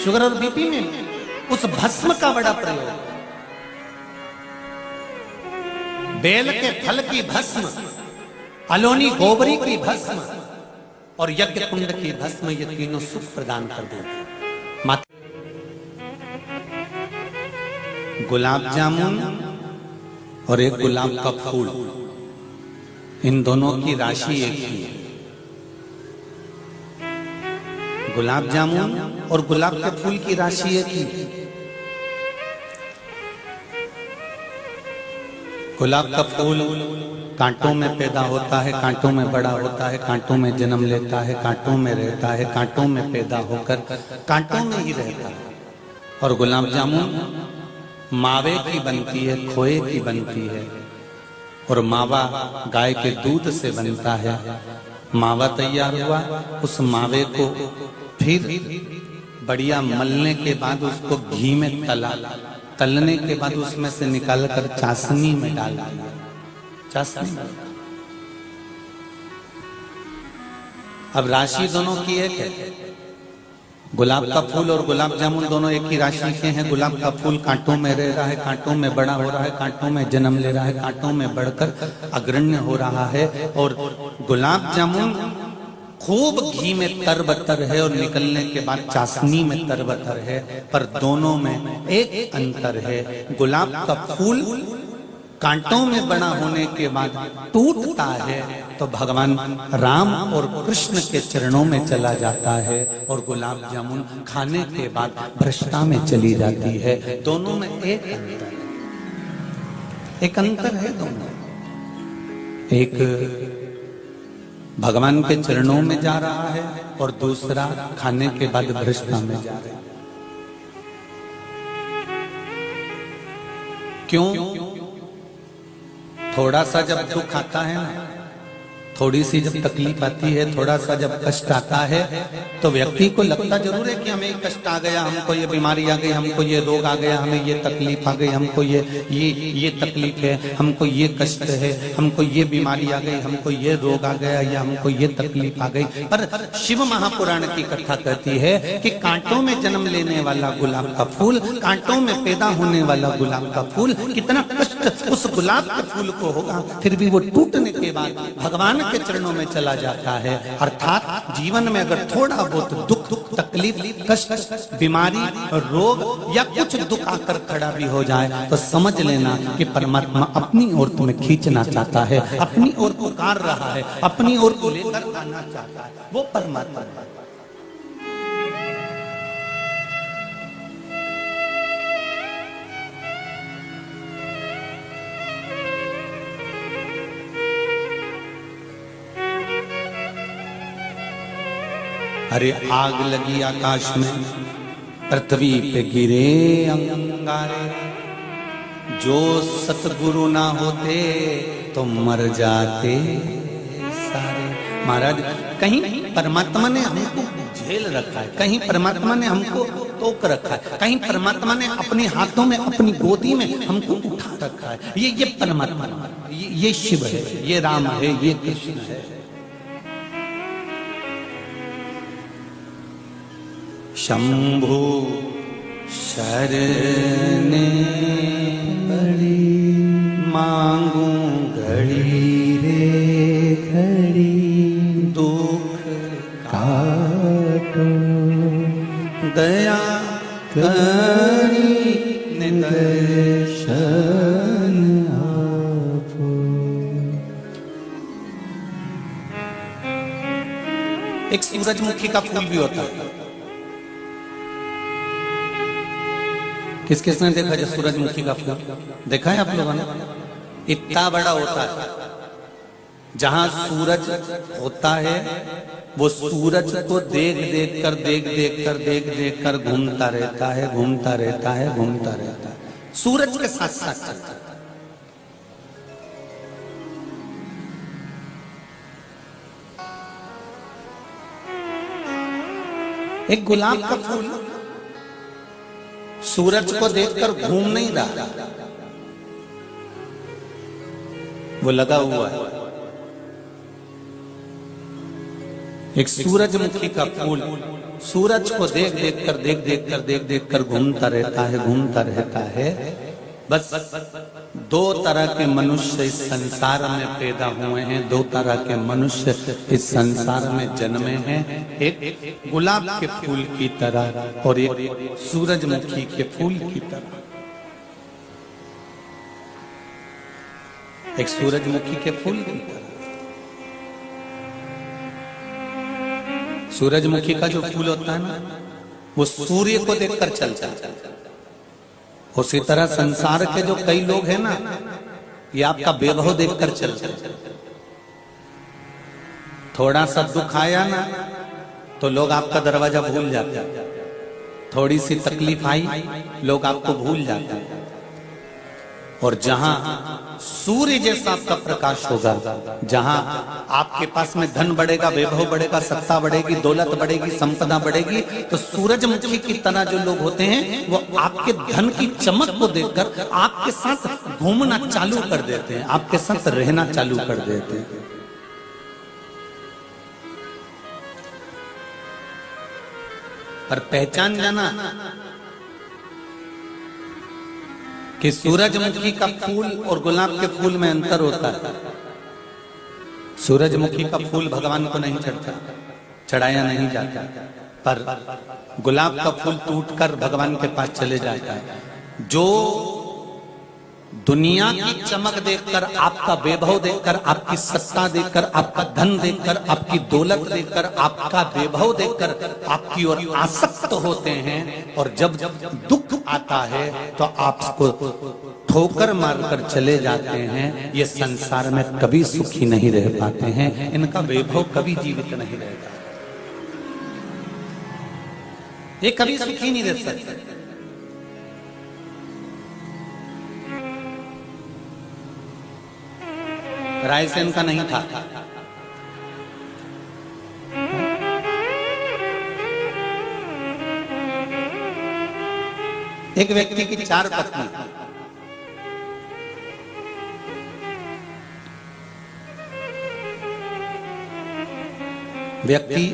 Speaker 1: शुगर और बीपी में उस भस्म का बड़ा प्रयोग। बेल के फल की भस्म, अलोनी गोबरी की भस्म और यज्ञ कुंड की भस्म, ये तीनों सुख प्रदान कर देते। गुलाब जामुन और एक गुलाब का फूल, इन दोनों की राशि एक ही है। गुलाब जामुन और गुलाब के फूल की राशि एक ही है। गुलाब का फूल कांटों में पैदा होता है, कांटों में बड़ा होता है, कांटों में जन्म लेता है, कांटों में रहता है, कांटों में पैदा होकर कांटों में ही रहता है। और गुलाब जामुन मावे की बनती है, खोए की बनती है, और मावा गाय के दूध से बनता है। मावा तैयार हुआ, उस मावे को फिर बढ़िया मलने के बाद उसको घी में तलने के बाद उसमें से निकालकर चाशनी में डाल दिया। चाशनी में अब राशि दोनों की एक है। गुलाब का फूल और गुलाब जामुन दोनों एक ही राशि के हैं। गुलाब का फूल कांटों में रह रहा है, कांटों में बड़ा हो रहा है, कांटों में जन्म ले रहा है, कांटों में बढ़कर अग्रण्य हो रहा है। और गुलाब जामुन खूब घी में तरबतर है और निकलने के बाद चाशनी में तरबतर है, पर दोनों में एक अंतर है। गुलाब का फूल कांटों में बड़ा होने के बाद टूटता है तो भगवान राम और कृष्ण के चरणों में चला जाता है, और गुलाब जामुन खाने के बाद भ्रष्टा में चली जाती है। दोनों में एक अंतर है, एक अंतर है दोनों। एक भगवान के चरणों में जा रहा है और दूसरा खाने के बाद भ्रष्टा में जा रहा है। क्यों? थोड़ा सा जब दुख आता है ना, थोड़ी सी जब तकलीफ आती है, थोड़ा सा जब कष्ट आता है, तो व्यक्ति को लगता जरूर है कि हमें कष्ट आ गया, हमको ये बीमारी आ गई, हमको ये रोग आ गया, हमें ये तकलीफ आ गई, हमको ये तकलीफ है, हमको ये कष्ट है, हमको ये बीमारी आ गई, हमको ये रोग आ गया, या हमको ये तकलीफ आ गई। पर शिव महापुराण की कथा कहती है कि कांटों में जन्म लेने वाला गुलाब का फूल, कांटों में पैदा होने वाला गुलाब का फूल, कितना कष्ट उस गुलाब के फूल को होगा, फिर भी वो टूटने के बाद भगवान के चरणों में चला जाता है। अर्थात जीवन में अगर थोड़ा बहुत दुख, तकलीफ, कष्ट, बीमारी, रोग या कुछ दुख आकर खड़ा भी हो जाए, तो समझ लेना कि परमात्मा अपनी ओर तुम्हें खींचना चाहता है, अपनी ओर पुकार रहा है, अपनी ओर को लेकर आना चाहता है। वो परमात्मा है। अरे आग लगी आकाश में, पृथ्वी पे गिरे अंगारे, जो सतगुरु ना होते तो मर जाते सारे। महाराज, कहीं परमात्मा ने हमको झेल रखा है, कहीं परमात्मा ने हमको तोक रखा है, कहीं परमात्मा ने अपने हाथों में, अपनी गोदी में हमको उठा रखा है। ये परमात्मा, ये शिव है, ये राम है, ये कृष्ण है। शंभु शरण बड़ी, मांगू घड़ी रे घड़ी, दुख काटो दया करी दर्शन आपो। एक सूरजमुखी का फूल भी होता है। किस किसने देखा जो सूरजमुखी का फूल देखा है आप लोगों ने? इतना बड़ा होता है, जहां सूरज होता है वो सूरज को देख देख कर घूमता रहता है, घूमता रहता है, घूमता रहता है, सूरज के साथ साथ चलता है। एक गुलाब का फूल सूरज को देखकर घूम नहीं रहा, वो लगा हुआ है। एक सूरजमुखी का फूल सूरज को देख कर घूमता रहता है। बस दो तरह के मनुष्य इस संसार में पैदा हुए हैं, दो तरह के मनुष्य इस संसार में जन्मे हैं, एक गुलाब के फूल की तरह और एक सूरजमुखी के फूल की तरह। एक सूरजमुखी के फूल की तरह। सूरजमुखी का जो फूल होता है ना, वो सूर्य को देखकर चलता है। उसी तरह संसार के जो कई लोग हैं ना, ये आपका वैभव देखकर चलते हैं। थोड़ा सा दुख आया ना तो लोग आपका दरवाजा भूल जाते हैं, थोड़ी सी तकलीफ आई लोग आपको भूल जाते हैं। और जहां सूर्य जैसा आपका प्रकाश होगा, जहां आपके पास में धन बढ़ेगा, वैभव बढ़ेगा, सत्ता बढ़ेगी, दौलत बढ़ेगी, संपदा बढ़ेगी, तो सूरजमुखी की तरह जो लोग होते हैं वो आपके धन की चमक को देखकर आपके साथ घूमना चालू कर देते हैं, आपके साथ रहना चालू कर देते हैं। पर पहचान जाना कि सूरजमुखी का फूल और गुलाब के फूल में अंतर होता है। सूरजमुखी का फूल भगवान को नहीं चढ़ता, चढ़ाया नहीं जाता, पर गुलाब का फूल टूटकर भगवान के पास चले जाता है। जो दुनिया की चमक देखकर, आपका वैभव देखकर, आपकी सत्ता देखकर, आपका धन देखकर, आपकी दौलत देखकर, आपका वैभव देखकर आपकी ओर आसक्त होते हैं, और जब दुख आता है तो आपको ठोकर मारकर चले जाते हैं, ये संसार में कभी सुखी नहीं रह पाते हैं, इनका वैभव कभी जीवित नहीं रहेगा, ये कभी सुखी नहीं रह सकते। रायसेन का नहीं था, एक व्यक्ति की 4 पत्नी, व्यक्ति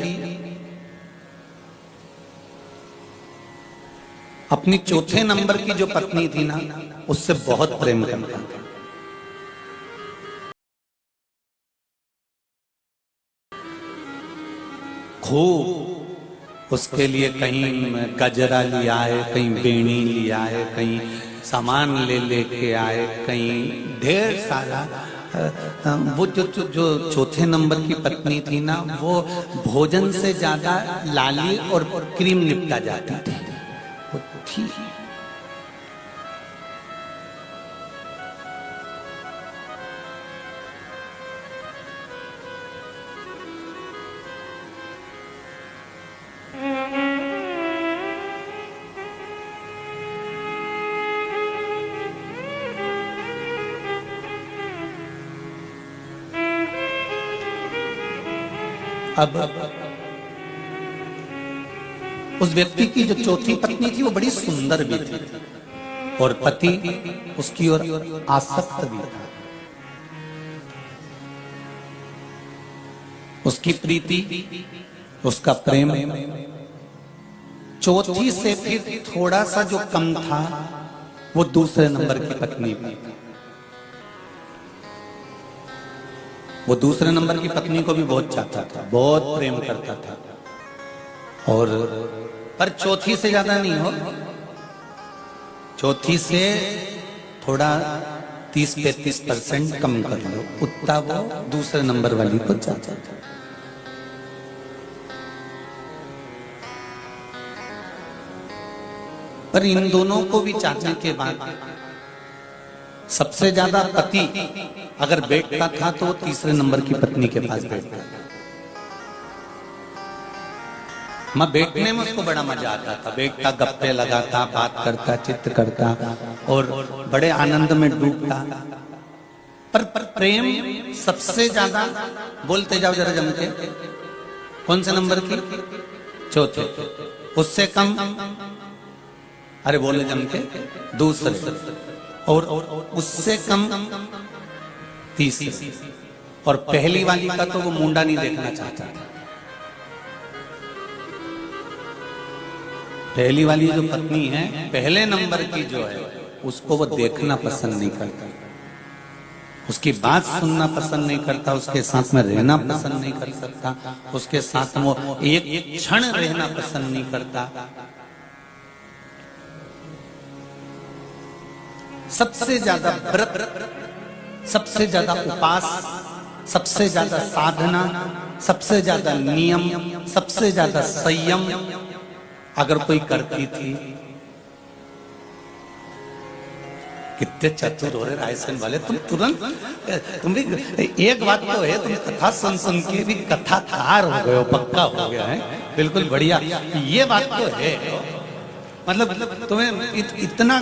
Speaker 1: अपनी चौथे नंबर की जो पत्नी थी ना, उससे बहुत प्रेम करता था। खूब उसके लिए कहीं गजरा लिया है, कहीं बेणी लिया है, कहीं सामान ले लेके आए, कहीं ढेर सारा। वो जो चौथे नंबर की पत्नी थी ना, वो भोजन से ज्यादा लाली और क्रीम निपटा जाती थी, वो थी। अब उस व्यक्ति की जो चौथी पत्नी थी वो बड़ी सुंदर भी थी, और पति उसकी ओर आसक्त भी था। उसकी प्रीति, उसका प्रेम चौथी से फिर थोड़ा सा जो कम था, वो दूसरे नंबर की पत्नी भी। वो दूसरे नंबर की पत्नी को भी बहुत चाहता था, बहुत प्रेम करता था, और पर चौथी से ज्यादा नहीं हो, चौथी से थोड़ा 30-35% कम कर लो, उतना वो दूसरे नंबर वाली को चाहता था। पर इन दोनों को भी चाहने के बाद सबसे ज्यादा पति अगर बैठता था तो तीसरे नंबर की पत्नी के पास बैठता था। मैं बैठने में उसको बड़ा मजा आता था, बैठता, गप्पे लगाता, बात करता, चित्र करता और बड़े आनंद में डूबता। पर प्रेम सबसे ज्यादा, बोलते जाओ जरा जम के, कौन से नंबर की? चौथे, उससे कम अरे बोले जम के दूसरे, और उससे कम तीसरे, और पहली वाली का तो वो मुंडा नहीं देखना चाहता था। पहली वाली जो पत्नी है, पहले नंबर की जो है, उसको वो देखना पसंद नहीं करता, उसकी बात सुनना पसंद नहीं करता, उसके साथ में रहना पसंद नहीं कर सकता, उसके साथ में वो एक क्षण रहना पसंद नहीं करता। सबसे ज्यादा व्रत, सबसे ज्यादा उपास, सबसे ज्यादा साधना, सबसे ज्यादा नियम, सबसे ज्यादा संयम अगर कोई करती थी। कितने चतुर हो रहे रायसेन वाले, तुम तुरंत, तुम भी एक बात तो है, तुम कथा सुन सुन के भी कथाकार हो गए हो, पक्का हो गया है, बिल्कुल बढ़िया। ये बात तो है, मतलब तुम्हें इतना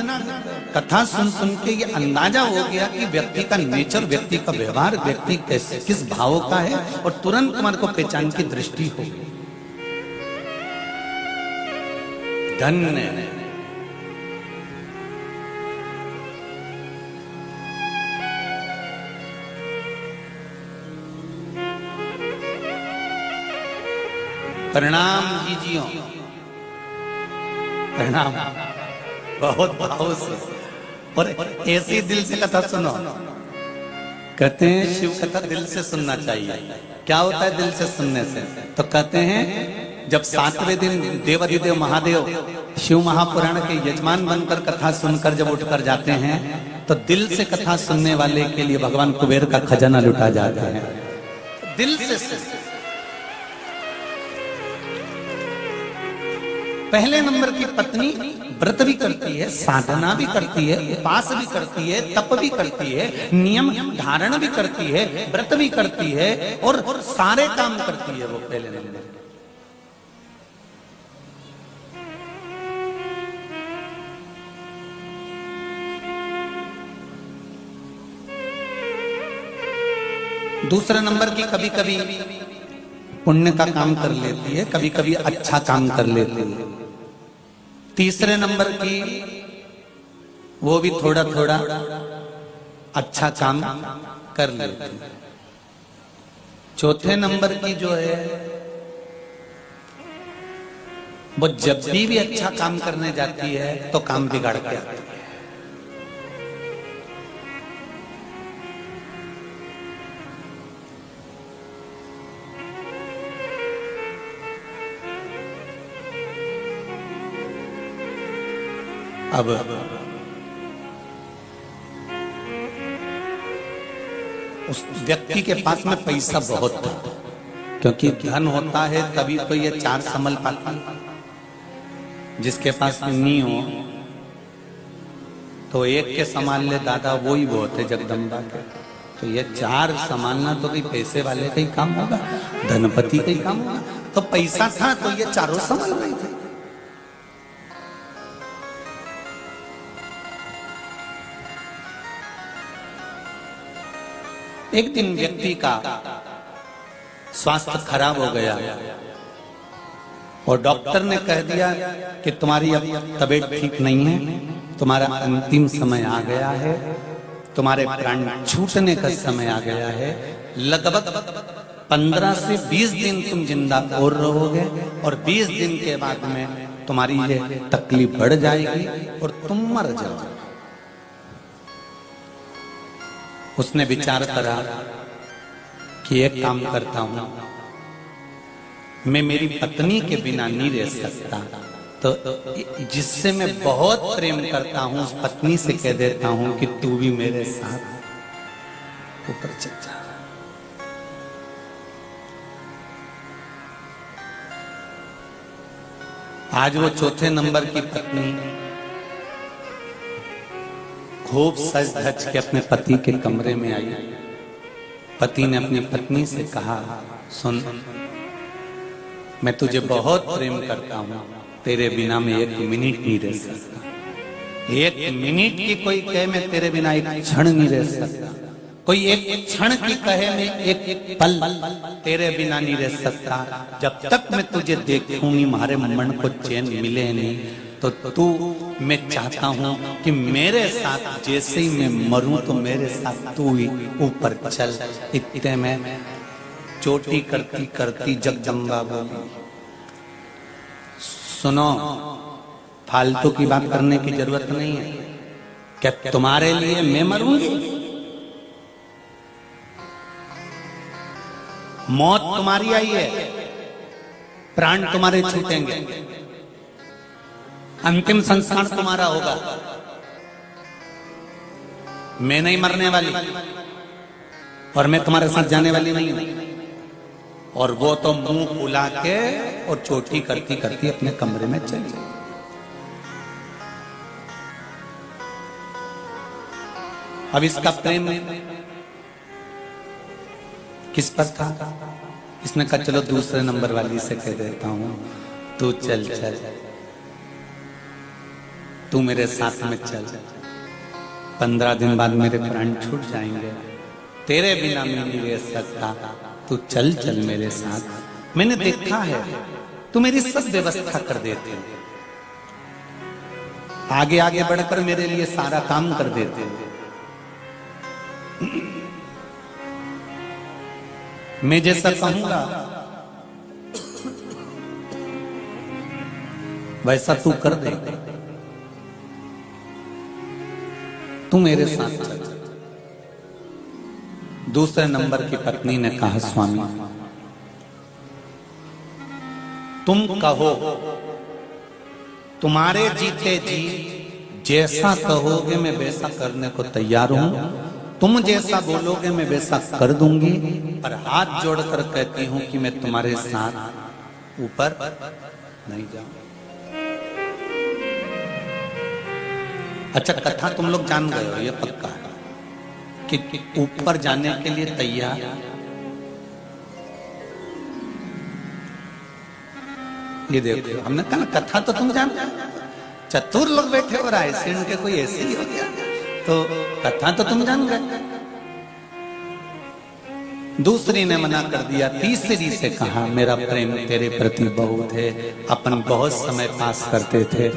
Speaker 1: कथा सुन सुन के ये अंदाजा हो गया कि व्यक्ति का नेचर, व्यक्ति का व्यवहार, व्यक्ति कैसे किस भाव का है, और तुरंत तुम्हारे को पहचान की दृष्टि हो गई। धन्य प्रणाम कीजिए, प्रणाम, बहुत भाव से, और ऐसी दिल से कथा सुनो। कहते हैं शिव कथा दिल से सुनना चाहिए। क्या होता है दिल से सुनने से? तो कहते हैं जब 7वें दिन देवाधिदेव महादेव शिव महापुराण के यजमान बनकर कथा सुनकर जब उठकर जाते हैं, तो दिल से कथा सुनने वाले के लिए भगवान कुबेर का खजाना लुटा जाता है। दिल से पहले नंबर की पत्नी व्रत भी करती है, साधना भी करती है, उपास भी करती है, तप भी करती है, नियम धारण भी करती है, व्रत भी करती है, और सारे काम करती है वो पहले नंबर। दूसरे नंबर की कभी कभी पुण्य का काम कर लेती है, कभी कभी अच्छा काम कर लेती है। तीसरे नंबर की वो भी थोड़ा थोड़ा अच्छा काम कर लेती है। चौथे नंबर की जो है, वो जब भी अच्छा काम करने जाती है तो काम बिगाड़ के आती है। अब उस व्यक्ति के पास में पैसा बहुत था, क्योंकि धन होता है तभी तो ये चार संभल पाता। जिसके पास में नहीं हो तो एक के संभाल ले दादा, वो ही बहुत है जगदम्बा के। तो ये चार संभालना तो कोई पैसे वाले का ही काम होगा, धनपति का ही काम होगा। तो पैसा था तो ये चारों संभाल रहे थे। एक दिन व्यक्ति का स्वास्थ्य खराब हो गया और डॉक्टर ने कह दिया कि तुम्हारी अब तबीयत ठीक नहीं है, तुम्हारा अंतिम समय आ गया है, तुम्हारे प्राण छूटने का समय आ गया है। लगभग 15 से 20 दिन तुम जिंदा और रहोगे, और 20 दिन के बाद में तुम्हारी ये तकलीफ बढ़ जाएगी और तुम मर जाओगे। उसने विचार करा कि एक काम करता हूं, मैं मेरी पत्नी के बिना नहीं रह सकता, तो जिससे मैं बहुत प्रेम करता हूं उस पत्नी से कह देता हूं कि तू भी मेरे साथ ऊपर चल जा। आज वो चौथे नंबर की पत्नी खूब सज धज के अपने पति के कमरे में आई। पति ने अपनी पत्नी से कहा, सुन, मैं तुझे बहुत प्रेम करता हूं, तेरे बिना मैं एक मिनट नहीं रह सकता। एक मिनट की कोई कहे मैं तेरे बिना एक क्षण नहीं रह सकता। कोई एक क्षण की कहे में एक पल तेरे बिना नहीं रह सकता। जब तक मैं तुझे देखूंगी मारे मन को चैन मिले नहीं। तो तू, मैं चाहता हूं कि मेरे साथ जैसे ही मैं मरूं तो मेरे साथ तू ही ऊपर चल। इतने में चोटी करती करती जगदम्बा बोली, सुनो, फालतू की बात करने की जरूरत नहीं है। क्या तुम्हारे लिए मैं मरूंगी? मौत तुम्हारी आई है, प्राण तुम्हारे छूटेंगे, अंतिम संस्कार तुम्हारा होगा। मैं नहीं मरने वाली और मैं तुम्हारे साथ जाने वाली नहीं हूं। और वो तो मुंह फुला के और चोटी करती करती अपने कमरे में चली गई। अब इसका प्रेम किस पर था? इसने कहा चलो दूसरे नंबर वाली से कह देता हूं, तू चल चल, तू मेरे साथ में चल। 15 दिन बाद मेरे प्राण छूट जाएंगे, तेरे बिना मैं नहीं रह सकता, तू चल चल मेरे साथ। मैंने देखा है तू मेरी सब व्यवस्था कर देते, आगे आगे बढ़कर मेरे लिए सारा काम कर देते। मैं जैसा कहूंगा वैसा तू कर दे, तू मेरे साथ चल। दूसरे नंबर की पत्नी ने कहा, स्वामी तुम कहो, तुम्हारे जीते जी जैसा कहोगे मैं वैसा करने को तैयार हूं, तुम जैसा बोलोगे मैं वैसा कर दूंगी, पर हाथ जोड़कर कहती हूं कि मैं तुम्हारे साथ ऊपर नहीं जाऊं। अच्छा, कथा तुम लोग जान गए हो, ये पक्का है कि ऊपर जाने के लिए तैयार। ये देखो, हमने कहा ना कथा तो तुम जान, चतुर लोग बैठे हो रहा है, इनके कोई ऐसे ही हो गया, तो कथा तो तुम जान गए। दूसरी ने मना कर दिया, तीसरी से कहा मेरा प्रेम तेरे प्रति बहुत है, अपन बहुत समय पास करते थे,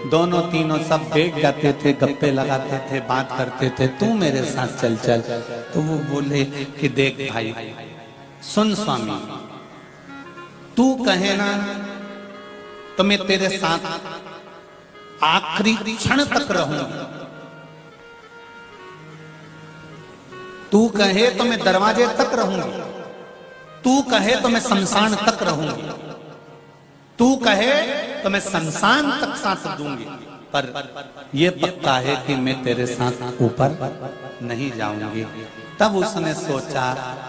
Speaker 1: दोनों तीनों सब बैठ जाते थे, गप्पे लगाते थे, बात करते थे, तू मेरे साथ चल चल। तो वो बोले कि देख भाई, सुन स्वामी, तू कहे ना तो मैं तेरे साथ आखिरी क्षण तक रहूंगा, तू कहे तो मैं दरवाजे तक रहूंगी, तू कहे तो मैं शमशान तक रहूंगी, तू कहे तो मैं शमशान तक साथ दूंगी, पर यह पक्का है कि मैं तेरे साथ ऊपर नहीं जाऊंगी। तब उसने सोचा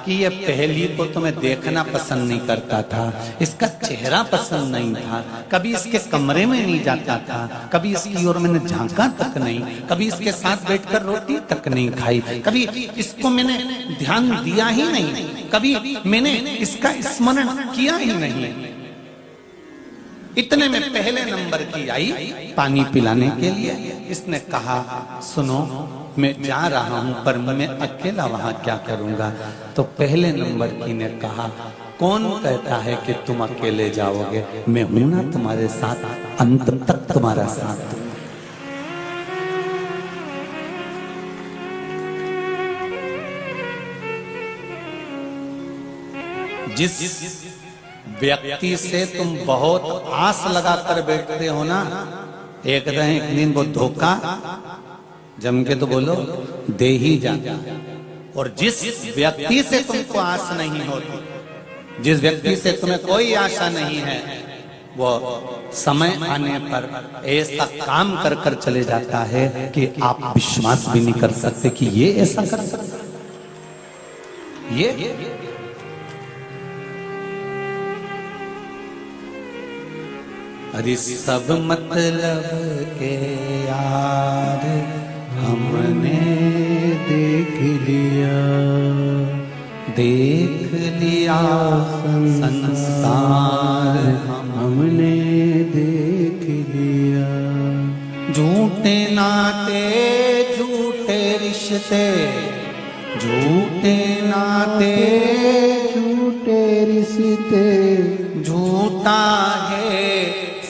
Speaker 1: कि ये पहली को तो मैं देखना पसंद नहीं करता था, इसका चेहरा पसंद नहीं था, कभी इसके कमरे में नहीं जाता था, कभी इसकी ओर मैंने झांका तक नहीं, कभी इसके साथ बैठकर रोटी तक नहीं खाई, कभी इसको मैंने ध्यान दिया ही नहीं, कभी मैंने इसका स्मरण किया ही नहीं। इतने में पहले नंबर की आई पानी पिलाने के लिए। इसने कहा, सुनो मैं जा रहा हूं, पर मैं अकेला वहां क्या करूंगा? तो पहले नंबर की ने कहा, कौन कहता है कि तुम अकेले जाओगे? मैं हूं ना तुम्हारे साथ, अंत तक तुम्हारा साथ। जिस व्यक्ति से तुम बहुत आस लगाकर बैठते हो ना, एक दिन वो धोखा जम के तो बोलो दे ही जाता। और जिस व्यक्ति से तुमको आस नहीं होती, जिस व्यक्ति से तुम्हें कोई आशा नहीं है, वो समय आने पर ऐसा काम कर कर चले जाता है कि आप विश्वास भी नहीं कर सकते कि ये ऐसा कर सकता। ये अरे सब मतलब के यार हमने देख लिया, देख लिया संसार हमने देख लिया। झूठे नाते झूठे रिश्ते, झूठ नाते
Speaker 2: झूठे रिश्ते
Speaker 1: झूठा है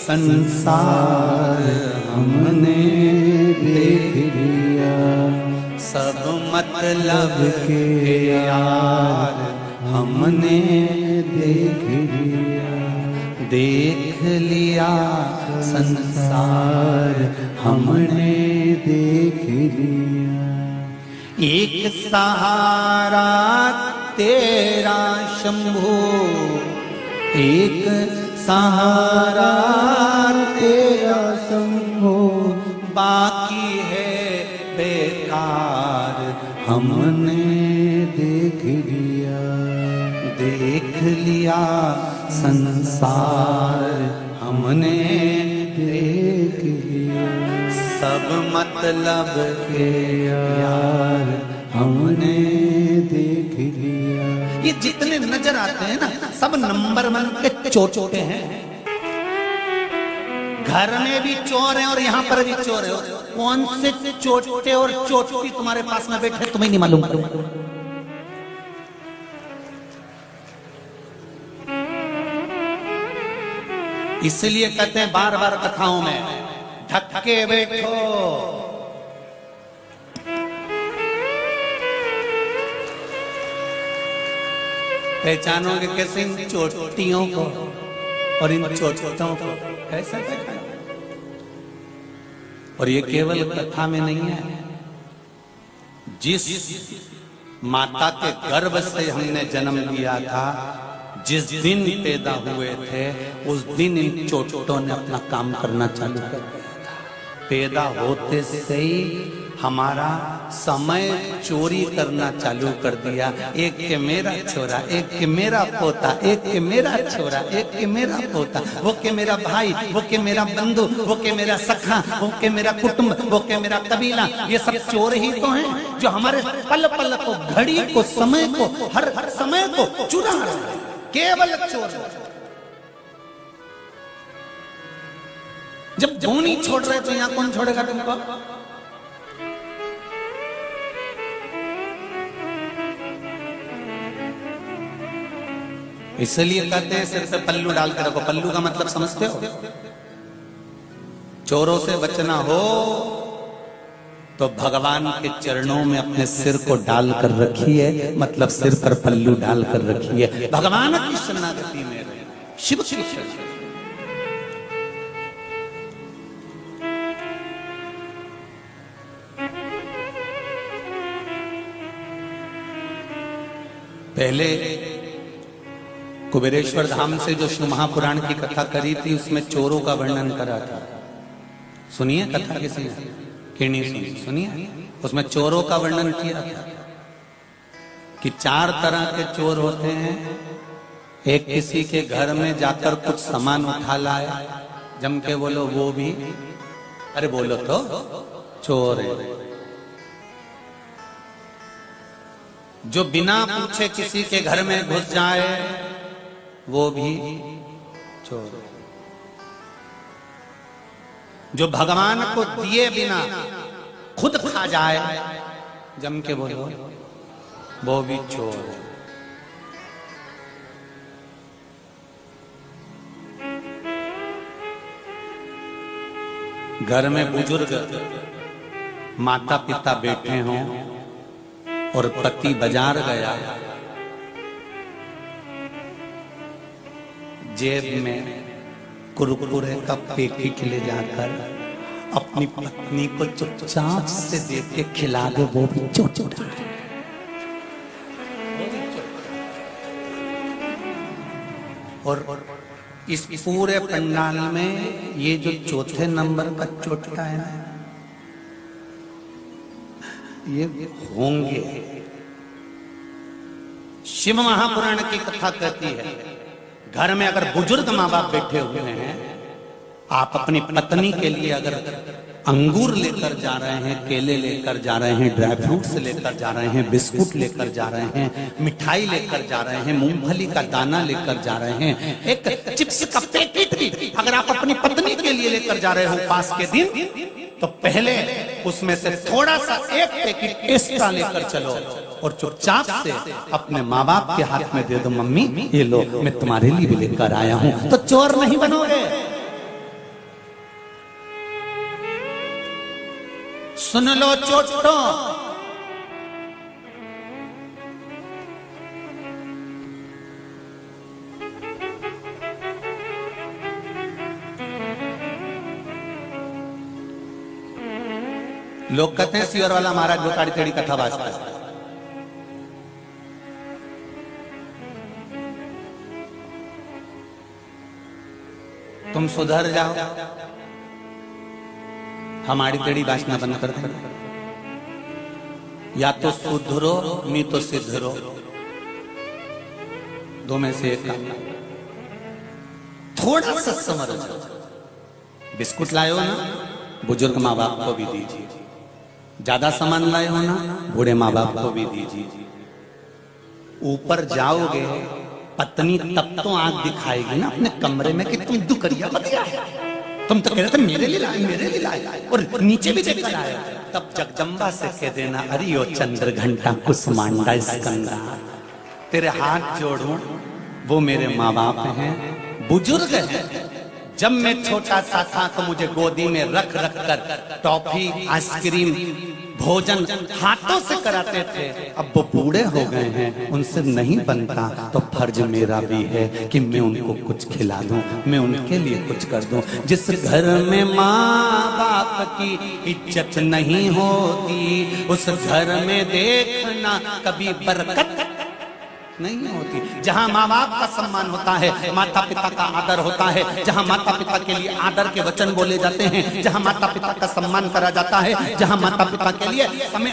Speaker 1: संसार हमने
Speaker 2: देख लिया
Speaker 1: सब मतलब के यार हमने
Speaker 2: देख लिया
Speaker 1: देख लिया संसार
Speaker 2: हमने देख लिया
Speaker 1: एक सहारा तेरा शंभू एक सहारा
Speaker 2: तेरा शंभो
Speaker 1: बाकी है बेकार
Speaker 2: हमने देख
Speaker 1: लिया संसार हमने
Speaker 2: देख लिया
Speaker 1: सब मतलब के
Speaker 2: यार हमने देख लिया
Speaker 1: ये जितने नजर आते हैं ना सब नंबर 1 के चोटे हैं। घर में भी चोर है और यहाँ पर भी चोर है। कौन से चोटे और चोटी तुम्हारे पास में बैठे तुम्हें नहीं मालूम। इसलिए कहते हैं बार बार कथाओं में ढक के बैठो। पहचानोगे कैसे इन चोटियों को और इन चोटों को कैसे पहचानोगे? और ये केवल कथा में नहीं है। जिस माता के गर्भ से हमने जन्म लिया था, जिस दिन पैदा हुए थे, उस दिन इन चोटों ने अपना काम करना चालू कर दिया था। पैदा होते से ही हमारा समय चोरी करना चालू कर दिया। एक के मेरा छोरा, एक के मेरा पोता, एक के मेरा छोरा, एक के मेरा पोता, वो के मेरा भाई, वो के मेरा बंधु, वो के मेरा सखा, वो के मेरा कुटुंब, वो के मेरा कबीला। ये सब चोर ही तो हैं जो हमारे पल पल को, घड़ी को, समय को, हर समय को चुरा रहे हैं। केवल चोर। जब धोनी छोड़ रहे तो यहां कौन छोड़ेगा तुमको? इसलिए कहते हैं सिर पे पल्लू डाल के रखो। पल्लू का मतलब समझते हो? चोरों से बचना हो तो भगवान के चरणों में अपने सिर को डालकर रखिए, मतलब सिर पर पल्लू डालकर रखिए। भगवान की शरणागति में रहे, शिव की शरण। पहले कुबेरेश्वर धाम से जो शिव महापुराण की कथा करी थी, उसमें चोरों का वर्णन करा था। सुनिए कथा किसी ने कि नहीं सुनिए? उसमें चोरों का वर्णन किया था कि 4 तरह के चोर होते हैं। एक किसी के घर में जाकर कुछ सामान उठा लाए, जम के बोलो वो भी, अरे बोलो तो चोर है। जो बिना पूछे किसी के घर में घुस जाए, वो भी चोर है। जो भगवान को दिए बिना खुद खा जाए, जम के बोलो वो भी चोर है। घर में बुजुर्ग माता पिता बैठे हों और पति बाजार गया, जेब में कुरकुरे का पैकेट ले जाकर अपनी पत्नी को चुपचाप से देख के खिला दे, वो भी चोर है। और इस पूरे पंडाल में ये जो चौथे नंबर का चोटका है ना, ये होंगे। शिव महापुराण की कथा कहती है, घर में अगर बुजुर्ग माँ बाप बैठे हुए हैं, आप अपनी पत्नी के लिए अगर अंगूर लेकर जा रहे हैं, केले लेकर जा रहे हैं, ड्राई फ्रूट्स लेकर जा रहे हैं, बिस्कुट लेकर जा रहे हैं, मिठाई लेकर जा रहे हैं, मूंगफली का दाना लेकर जा रहे हैं, एक चिप्स का पैकेट भी अगर आप अपनी पत्नी के लिए लेकर जा रहे हो पास के दिन, तो पहले उसमें से थोड़ा सा एक पैकेट एक्स्ट्रा लेकर चलो। और चुपचाप से अपने माँ बाप के हाथ में दे दो, मम्मी ये लो मैं तुम्हारे लिए भी लेकर आया हूं, तो चोर नहीं बनोगे। सुन लो चोटों, लोग कहते हैं सियर वाला महाराज जो ताड़ी तेड़ी कथा बाजता है। तुम सुधर जाओ, हमारी तेड़ी बाजना बंद कर दो, या तो सुधरो नहीं तो सिद्धरो, दो में से एक काम। थोड़ा सा समझ, बिस्कुट लाए हो ना, बुजुर्ग माँ बाप को भी दीजिए। ज्यादा सामान लाए हो ना, बूढ़े माँ बाप को भी दीजिए। ऊपर जाओगे पत्नी तब तो आंख दिखाएगी ना अपने कमरे में कि तुम दुकरिया बतिया है, तुम तो कह रहे थे मेरे लिए लाए, मेरे लिए लाए, और नीचे भी देकर आए। तब जगदम्बा से कह देना, अरे ओ चंद्र घंटा कुसमांडा स्कंदा, तेरे हाथ जोड़ूं, वो मेरे माँ बाप हैं, बुजुर्ग हैं। जब मैं छोटा सा था तो मुझे गोदी में रख रख कर टॉफी, आइसक्रीम, भोजन हाथों से कराते थे। अब वो बूढ़े हो गए हैं, उनसे नहीं बनता, तो फर्ज मेरा भी है कि मैं उनको कुछ खिला दूं, मैं उनके लिए कुछ कर दूं। जिस घर में माँ बाप की इज्जत नहीं होती, उस घर में देखना कभी बरकत नहीं होती। जहां माँ बाप का सम्मान होता है, माता पिता का आदर होता है, जहां माता पिता के लिए आदर के वचन बोले जाते हैं, जहां माता पिता का सम्मान करा जाता है, जहां माता पिता के लिए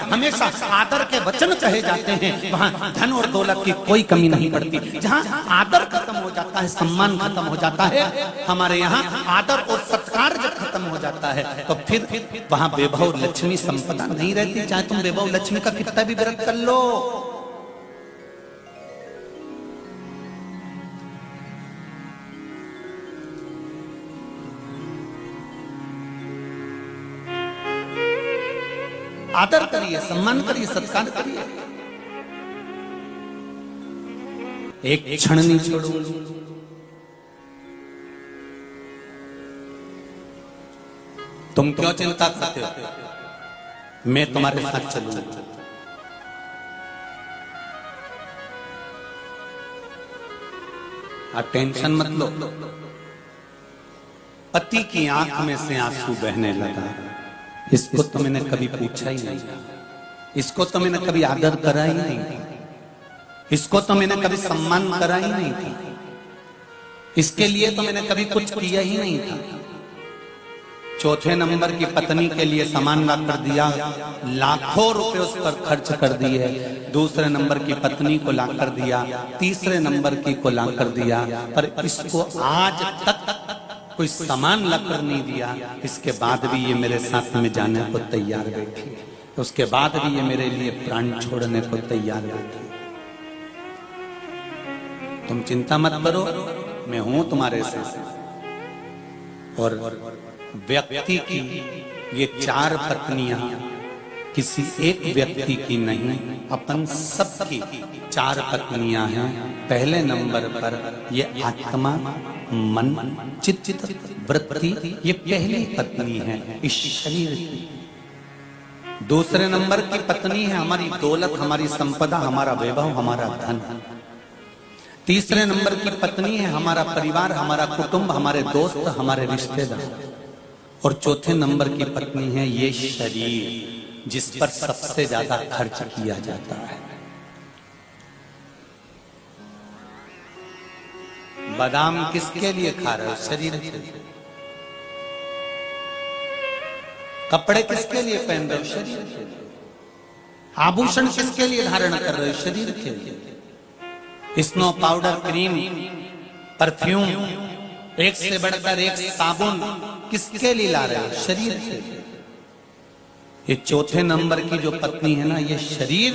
Speaker 1: हमेशा आदर के वचन कहे जाते हैं, वहां धन और दौलत की कोई कमी नहीं पड़ती। जहां आदर खत्म हो जाता है, सम्मान खत्म हो जाता है, हमारे यहाँ आदर और सत्कार जब खत्म हो जाता है, तो फिर वहां वैभव लक्ष्मी संपदा नहीं रहती। चाहे तुम वैभव लक्ष्मी का कितना भी व्रत कर लो, आदर करिए, सम्मान करिए, सत्कार करिए। एक क्षण नहीं छोड़ो। तुम क्यों चिंता करते हो, मैं तुम्हारे साथ चलूंगा। आप टेंशन मत लो। पति की आंख में से आंसू बहने लगा, इसको तो मैंने कभी पूछा ही नहीं था, इसको तो मैंने कभी आदर करा ही नहीं था, इसको तो मैंने कभी सम्मान करा ही नहीं था, इसके लिए तो मैंने कभी कुछ किया ही नहीं था। चौथे नंबर की पत्नी के लिए सामान ला कर दिया, लाखों रुपए उस पर खर्च कर दिए। दूसरे नंबर की पत्नी को ला कर दिया, तीसरे नंबर की को ला कर दिया, पर इसको आज तक कोई सामान लाकर नहीं दिया। इसके बाद भी ये मेरे साथ में जाने को तैयार बैठी है, उसके बाद भी ये मेरे लिए प्राण छोड़ने को तैयार बैठी है। तुम चिंता मत करो, मैं हूं तुम्हारे साथ। और व्यक्ति की ये चार पत्नियां किसी एक व्यक्ति की नहीं, अपन सबकी चार पत्नियां हैं। पहले नंबर पर ये आत्मा, मन, चित्त, वृत्ति, ये पहली पत्नी है इस शरीर की। दूसरे नंबर की पत्नी है हमारी दौलत, हमारी संपदा, हमारा वैभव, हमारा धन। तीसरे नंबर की पत्नी है हमारा परिवार, हमारा कुटुंब, हमारे दोस्त, हमारे रिश्तेदार। और चौथे नंबर की पत्नी है ये शरीर, जिस पर सबसे ज्यादा खर्च किया जाता है। बादाम किसके लिए खा रहे हो? शरीर के लिए। कपड़े किसके लिए पहन रहे हो? शरीर के लिए। आभूषण किसके लिए धारण कर रहे हो? शरीर के लिए। स्नो पाउडर, क्रीम, परफ्यूम, एक से बढ़कर एक साबुन किसके लिए ला रहे हो? शरीर के लिए। ये चौथे नंबर की जो पत्नी है ना, ये शरीर,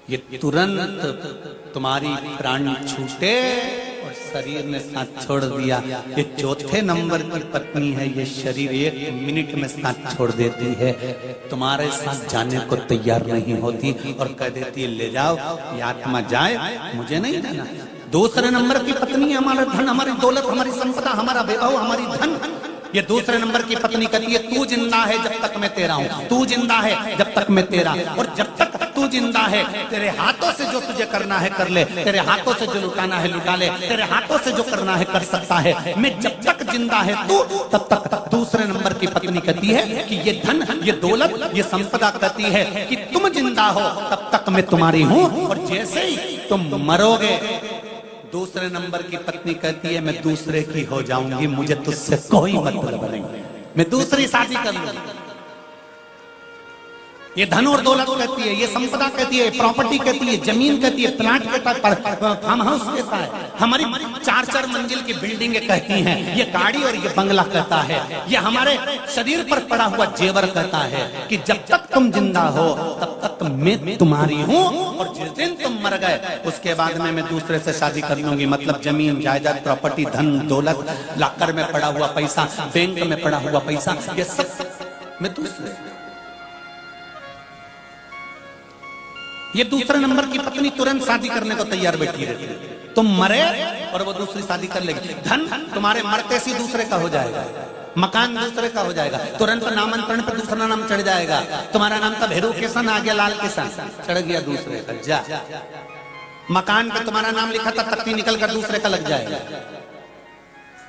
Speaker 1: ये तुरंत तुम्हारी प्राण छूटे और शरीर ने साथ छोड़ दिया। ये चौथे नंबर की पत्नी है, ये शरीर 1 मिनट में साथ छोड़ देती है, तुम्हारे साथ जाने को तैयार नहीं होती और कह देती है ले जाओ, ये आत्मा जाए, मुझे नहीं जाना। दूसरे नंबर की पत्नी है हमारा धन, हमारी दौलत, हमारी संपदा, हमारा वैभव, हमारी धन। ये दूसरे नंबर की पत्नी कहती है तू जिंदा है जब तक मैं तेरा हूं, तू जिंदा है जब तक मैं तेरा, और जब तक तू जिंदा है तेरे हाथों से जो तुझे करना है कर ले, तेरे हाथों से जो लुटाना है लुटा ले, तेरे हाथों से जो करना है कर सकता है। मैं जब तक जिंदा है तू, तब तक। दूसरे नंबर की पत्नी कहती है कि ये धन, ये दौलत, ये संपदा कहती है कि तुम जिंदा हो तब तक मैं तुम्हारी हूं, और जैसे ही तुम मरोगे, दूसरे नंबर की पत्नी कहती है मैं दूसरे की हो जाऊंगी, मुझे तुझसे कोई मतलब नहीं, मैं दूसरी शादी कर लूंगी। ये धन और दौलत कहती है, ये संपदा कहती है, प्रॉपर्टी कहती है, जमीन कहती है, प्लाट कहता है, फार्म हाउस कहता है, हमारी 4-4 मंजिल की बिल्डिंग कहती हैं, ये गाड़ी और ये बंगला कहता है, ये हमारे शरीर पर पड़ा हुआ जेवर कहता है कि जब तक तुम जिंदा हो तब तक मैं तुम्हारी हूं, और जिस दिन तुम मर गए उसके बाद में मैं दूसरे से शादी कर लूंगी। मतलब जमीन जायदाद, प्रॉपर्टी, धन दौलत, लॉकर में पड़ा हुआ पैसा, बैंक में पड़ा हुआ पैसा, ये सब मैं दूसरे। ये दूसरे नंबर की पत्नी तुरंत शादी करने को तैयार बैठी रहती है, तुम मरे और वो दूसरी शादी कर लेगी। धन तुम्हारे मरते से दूसरे का हो जाएगा, मकान दूसरे का हो जाएगा, तुरंत नामांतरण पे दूसरा नाम चढ़ जाएगा। तुम्हारा नाम था भैरू किशन, आ गया लाल किशन, चढ़ गया दूसरे का। जा मकान पे तुम्हारा नाम लिखा था, तख्ती निकल कर दूसरे का लग जाएगा।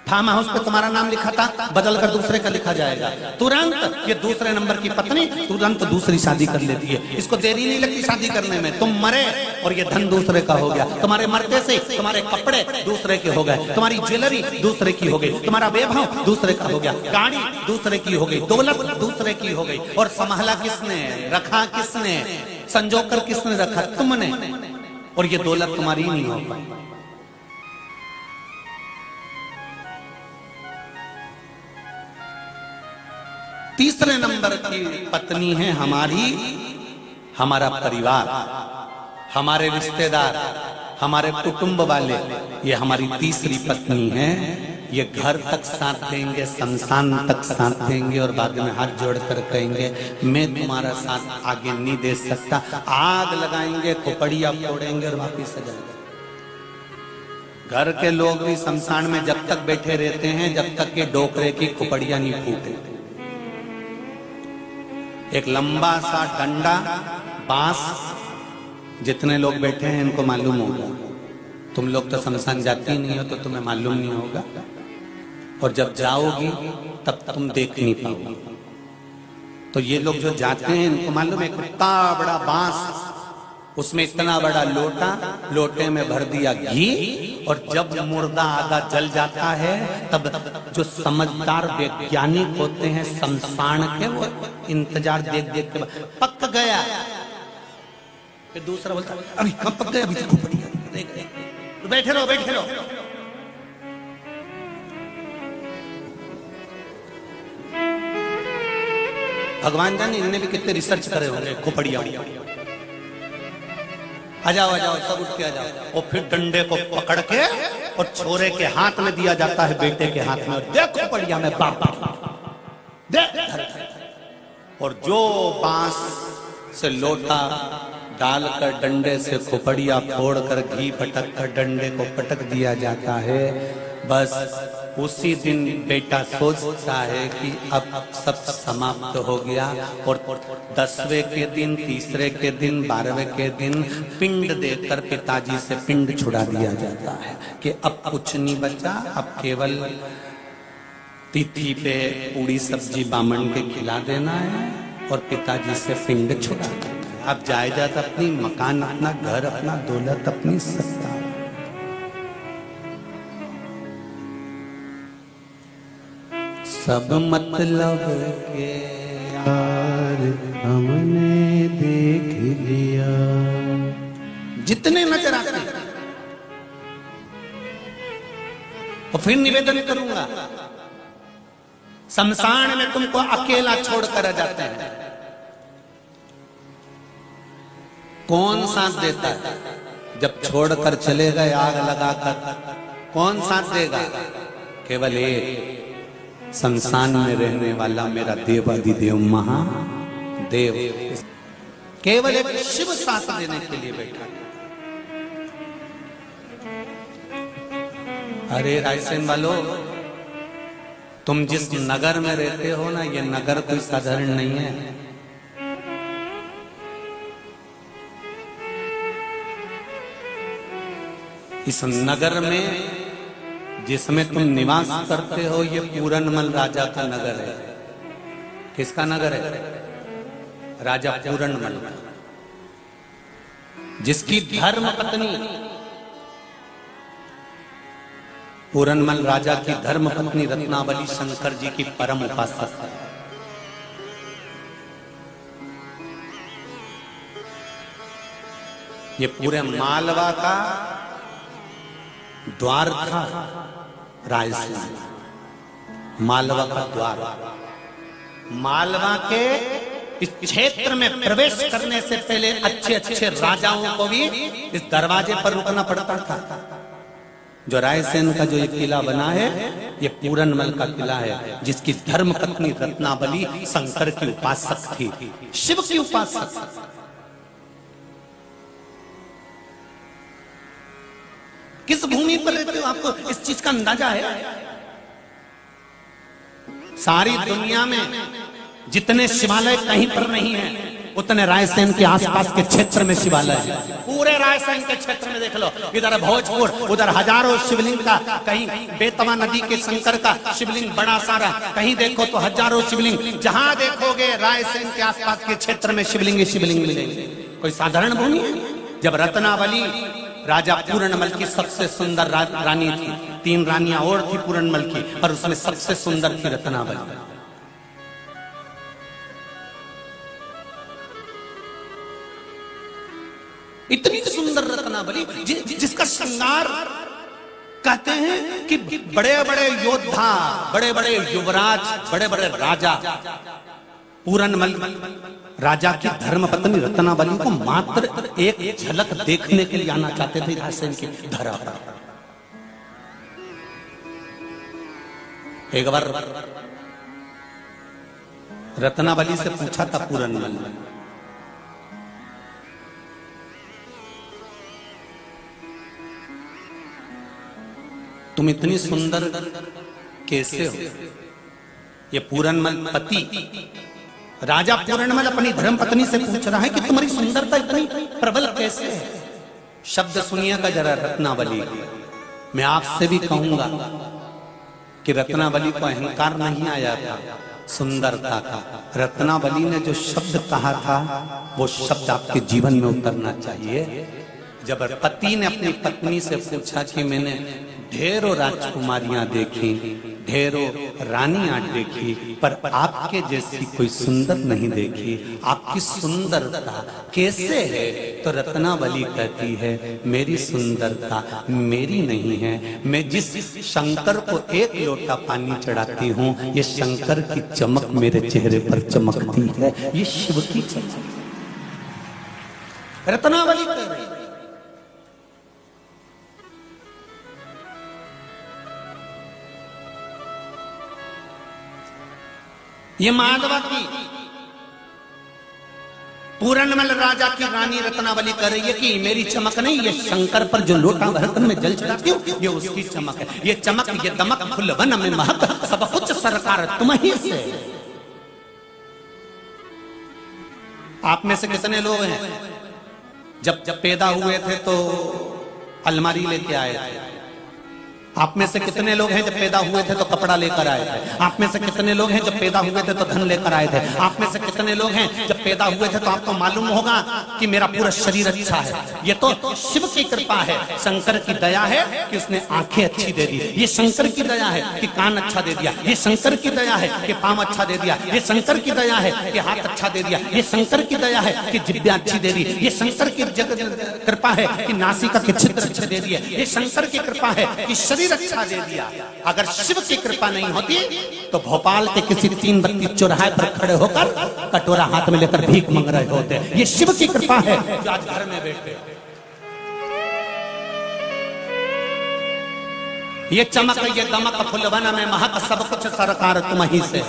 Speaker 1: फार्म हाउस पे तुम्हारा नाम लिखा था, बदल कर दूसरे का लिखा जाएगा। तुरंत ये दूसरे नंबर की पत्नी तुरंत दूसरी शादी कर लेती है। इसको देरी नहीं लगती शादी करने में। तुम मरे और ये धन दूसरे का हो गया, तुम्हारे मरते से तुम्हारे कपड़े दूसरे के हो गए, तुम्हारी ज्वेलरी दूसरे की हो गई, तुम्हारा वैभव दूसरे का हो गया, गाड़ी दूसरे की हो गई, दौलत दूसरे की हो गई। और संभाला किसने, रखा किसने, संजोकर किसने रखा, तुमने। और ये दौलत तुम्हारी नहीं हो पाई। तीसरे नंबर की पत्नी है हमारी, हमारा परिवार, हमारे रिश्तेदार, हमारे कुटुंब वाले, ये हमारी तीसरी पत्नी है। ये घर तक साथ देंगे, शमशान तक साथ देंगे, और बाद में हाथ जोड़कर कहेंगे मैं तुम्हारा साथ आगे नहीं दे सकता। आग लगाएंगे, खोपड़िया फोड़ेंगे और वापिस आ जाएंगे। घर के लोग भी शमशान में जब तक बैठे रहते हैं जब तक के डोकरे की खोपड़िया नहीं फूटे। एक लंबा सा डंडा, बांस, जितने लोग बैठे हैं इनको मालूम होगा। तुम लोग तो शमशान जाती नहीं हो तो तुम्हें मालूम नहीं होगा, और जब जाओगी तब तुम देख नहीं पाओगी। तो ये लोग जो जाते हैं इनको मालूम है, इतना बड़ा बांस, उसमें इतना बड़ा लोटा, लोटे में भर दिया घी, और जब मुर्दा आधा जल जाता है तब जो समझदार वैज्ञानिक होते हैं शमशान के, वो इंतजार देख देख के पक गया, फिर दूसरा बोलता अभी कब पक गया, अभी तो खोपड़िया, तो बैठे रहो बैठे रहो। भगवान जाने इनने भी कितने रिसर्च करे होंगे खोपड़िया। आ जाओ सब उठ के आ जाओ। और फिर डंडे को पकड़ के और छोरे के हाथ में दिया जाता है, बेटे के हाथ में, देखो बढ़िया में बाप देख। और जो बांस से लोटा डालकर डंडे से खोपड़िया फोड़कर घी पटक कर डंडे को पटक दिया जाता है, बस उसी दिन बेटा सोचता है कि अब सब समाप्त हो गया। और 10वें के दिन, तीसरे के दिन, 12वें के दिन पिंड देकर पिताजी से पिंड छुड़ा दिया जाता है कि अब कुछ नहीं बचा, अब केवल तिथि पे पूरी सब्जी बामन के खिला देना है और पिताजी से पिंड छुड़ा देना है। अब जायदाद अपनी, मकान अपना, घर अपना, दौलत अपनी, सत्ता।
Speaker 2: सब मतलब के यार हमने देख लिया।
Speaker 1: जितने नजर आते हैं। और फिर निवेदन करूंगा, शमशान में तुमको अकेला छोड़कर आ जाते हैं, कौन साथ देता है? जब छोड़कर चले गए आग लगाकर कौन साथ देगा? केवल एक संसार में रहने वाला मेरा देवाधिदेव महादेव, केवल एक शिव साथ देने के लिए बैठा है। अरे रायसेन वालों, तुम जिस नगर में रहते हो ना, ये नगर कोई साधारण नहीं है। इस नगर में जिसमें तुम निवास करते हो, ये पूरनमल राजा का नगर है। किसका नगर है? राजा पूरनमल, जिसकी धर्म पत्नी, पूरनमल राजा की धर्म पत्नी रत्नावली शंकर जी की परम उपासक है। ये पूरे मालवा का द्वार था रायसेन, मालवा का द्वार। मालवा के इस क्षेत्र में प्रवेश करने से पहले अच्छे अच्छे राजाओं को भी इस दरवाजे पर रुकना पड़ता था। जो रायसेन का जो ये किला बना है, ये पूरनमल का किला है, जिसकी धर्म पत्नी रत्नावली शंकर की उपासक थी, शिव की उपासक। किस भूमि पर रहते हो, आपको इस चीज का अंदाजा है? सारी दुनिया में जितने शिवालय कहीं पर नहीं है, उतने रायसेन के आसपास के क्षेत्र में शिवालय है। पूरे रायसेन के क्षेत्र में देख लो, इधर भोजपुर, उधर हजारों शिवलिंग का, कहीं बेतवा नदी के शंकर का शिवलिंग बड़ा सारा, कहीं देखो तो हजारों शिवलिंग। जहां देखोगे रायसेन के आसपास के क्षेत्र में शिवलिंग शिवलिंग मिलेंगे। कोई साधारण भूमि है? जब रत्नावली राजा पूरनमल की सबसे सुंदर रानी थी, 3 रानियां और थी पूरनमल की, पर उसमें सबसे सुंदर थी रत्नावली। इतनी सुंदर रत्नावली जिसका श्रृंगार कहते हैं कि बड़े बड़े योद्धा, बड़े बड़े युवराज, बड़े बड़े राजा पूरनमल राजा की धर्मपत्नी रत्नावली को मात्र एक झलक देखने के लिए आना चाहते थे रायसेन की धरा पर। एक बार रत्नावली से पूछा था पूरनमल ने, तुम इतनी सुंदर कैसे हो? ये पूरनमल पति राजा पूरनमल अपनी धर्मपत्नी से पूछ रहा है कि तुम्हारी सुंदरता इतनी प्रबल कैसे है? शब्द सुनिएगा जरा रत्नावली। मैं आपसे भी कहूंगा कि रत्नावली को अहंकार नहीं आया था सुंदरता का। रत्नावली ने जो शब्द कहा था, वो शब्द आपके जीवन में उतरना चाहिए। जब पति ने अपनी पत्नी से पूछा कि मैंने ढेरों राजकुमारियां देखी, ढेरों रानियां देखी, पर आपके जैसी कोई सुंदर नहीं देखी, आपकी सुंदरता कैसे है? तो रत्नावली कहती है, मेरी सुंदरता मेरी नहीं है। मैं जिस शंकर को 1 लोटा पानी चढ़ाती हूँ, ये शंकर की चमक मेरे चेहरे पर चमकती है, ये शिव की चमक। रत्नावली कह रही, ये मालवा की पूरनमल राजा की रानी रत्नावली कह रही है कि मेरी चमक नहीं, ये शंकर पर जो लोटा भरकर मैं जल चढ़ाती हूँ, ये उसकी चमक है। ये चमक, ये दमक, फुलवन में महक, सब कुछ सरकार तुम ही से। आप में से कितने लोग हैं जब पैदा हुए थे तो अलमारी लेके आए थे? आप में से कितने लोग हैं जब पैदा हुए थे तो कपड़ा लेकर आए थे? आप में से कितने लोग हैं जब पैदा हुए थे तो धन लेकर आए थे? आप में से कितने लोग हैं जब पैदा हुए थे तो आपको मालूम होगा कि मेरा पूरा शरीर अच्छा है? ये तो शिव की कृपा है, शंकर की दया है कि उसने आंखें अच्छी दे दी। ये शंकर की दया है कि कान अच्छा दे दिया। ये शंकर की दया है कि पांव अच्छा दे दिया। ये शंकर की दया है कि हाथ अच्छा दे दिया। ये शंकर की दया है कि जिब्या अच्छी दे दी। ये शंकर की कृपा है कि नासिका के छिद्र अच्छे दे दिए। ये शंकर की कृपा है कि शरीर अच्छा दे दिया। अगर शिव की कृपा नहीं होती तो भोपाल के किसी 3 बत्ती चौराहे पर खड़े होकर कटोरा हाथ में लेकर भीख मांग रहे होते। ये शिव की कृपा है जो आज घर में बैठे। ये चमक ये दमक फुलवन में महक सब कुछ सरकार तुम ही से।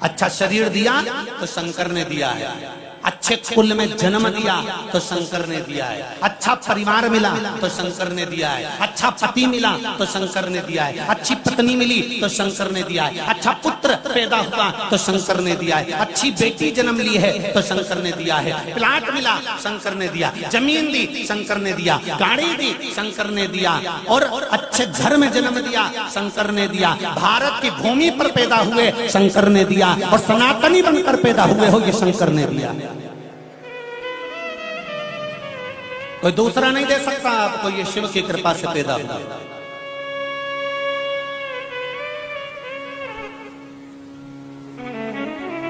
Speaker 1: अच्छा शरीर दिया तो शंकर ने दिया है, अच्छे कुल में जन्म दिया तो शंकर ने दिया है, अच्छा परिवार मिला तो शंकर ने दिया है, अच्छा पति मिला तो शंकर ने दिया है, अच्छी पत्नी मिली तो शंकर ने दिया है, अच्छा पुत्र पैदा हुआ तो शंकर ने दिया है, अच्छी बेटी जन्म ली है तो शंकर ने दिया है, प्लाट मिला शंकर ने दिया, जमीन दी शंकर ने दिया, गाड़ी दी शंकर ने दिया, और अच्छे घर में जन्म दिया शंकर ने दिया, भारत की भूमि पर पैदा हुए शंकर ने दिया, और सनातनी बनकर पैदा हुए हो ये शंकर ने दिया। कोई दूसरा नहीं दे सकता आपको, ये शिव की कृपा से पैदा हुआ।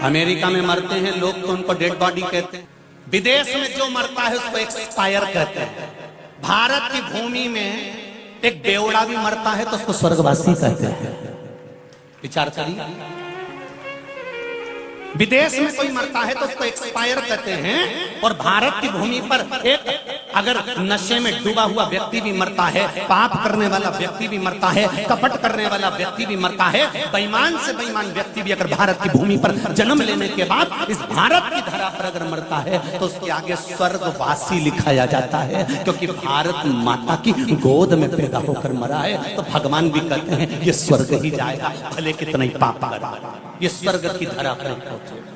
Speaker 1: अमेरिका में मरते हैं लोग तो उनको डेड बॉडी कहते हैं, विदेश में जो मरता है उसको एक्सपायर कहते हैं, भारत की भूमि में एक बेवड़ा भी मरता है तो उसको स्वर्गवासी कहते हैं। विचार करिए, विदेश में कोई मरता है तो उसको एक्सपायर कहते हैं, और भारत की भूमि पर एक अगर नशे में डूबा हुआ व्यक्ति भी मरता है, पाप करने वाला व्यक्ति भी मरता है, कपट करने वाला व्यक्ति भी मरता है, बेईमान से बेईमान व्यक्ति भी अगर भारत की भूमि पर जन्म लेने के बाद इस भारत की धरा पर अगर मरता है तो उसके आगे स्वर्गवासी लिखाया जाता है, क्योंकि भारत माता की गोद में पैदा होकर मरा है। तो भगवान भी कहते हैं ये स्वर्ग ही जाएगा, भले कितना ही पाप करा, ये स्वर्ग की धरा पर पहुंचे।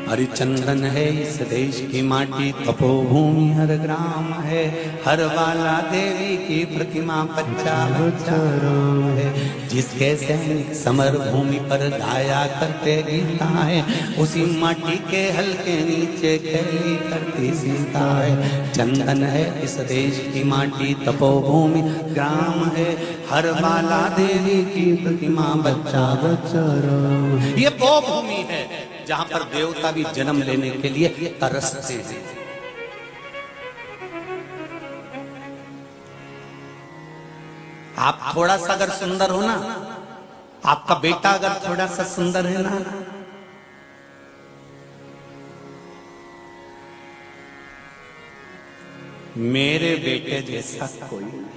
Speaker 1: हरिचंदन है इस देश की माटी, तपोभूमि हर ग्राम है, हर वाला देवी की प्रतिमा बच्चा बच्चा राम है, जिसके सैनिक समर भूमि पर गाया करते गीता है, उसी माटी के हल्के नीचे खेली करती सीता है। चंदन है इस देश की माटी, तपोभूमि ग्राम है, हर वाला देवी की प्रतिमा बच्चा बच्चा राम है। ये वो भूमि है जहां पर देवता भी जन्म लेने के लिए तरसते हैं। आप थोड़ा सा अगर सुंदर हो ना, आपका बेटा अगर थोड़ा सा सुंदर है ना, मेरे बेटे जैसा कोई नहीं।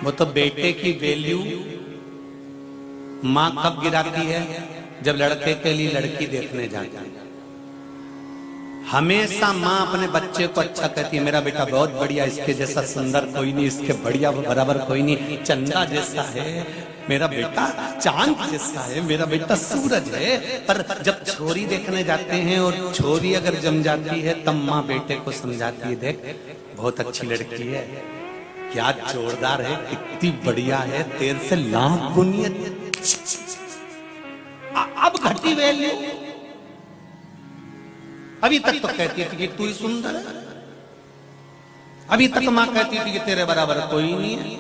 Speaker 1: वो तो बेटे की वैल्यू मां कब गिराती है, जब लड़के के लिए लड़की देखने जाती है। हमेशा मां अपने बच्चे को अच्छा कहती है, मेरा बेटा बहुत बढ़िया, इसके जैसा सुंदर कोई नहीं, इसके बढ़िया बराबर कोई नहीं, चंदा जैसा है मेरा बेटा, चांद जैसा है मेरा बेटा, सूरज है। पर जब छोरी देखने जाते हैं और छोरी अगर जम जाती है तब माँ बेटे को समझाती है, देख बहुत अच्छी लड़की है, क्या जोरदार है, कितनी बढ़िया है, तेरे से लाख गुनी। अब घटी वैल्यू, अभी तक तो कहती थी कि तू ही सुंदर है, अभी तक मां कहती थी कि तेरे बराबर कोई नहीं है,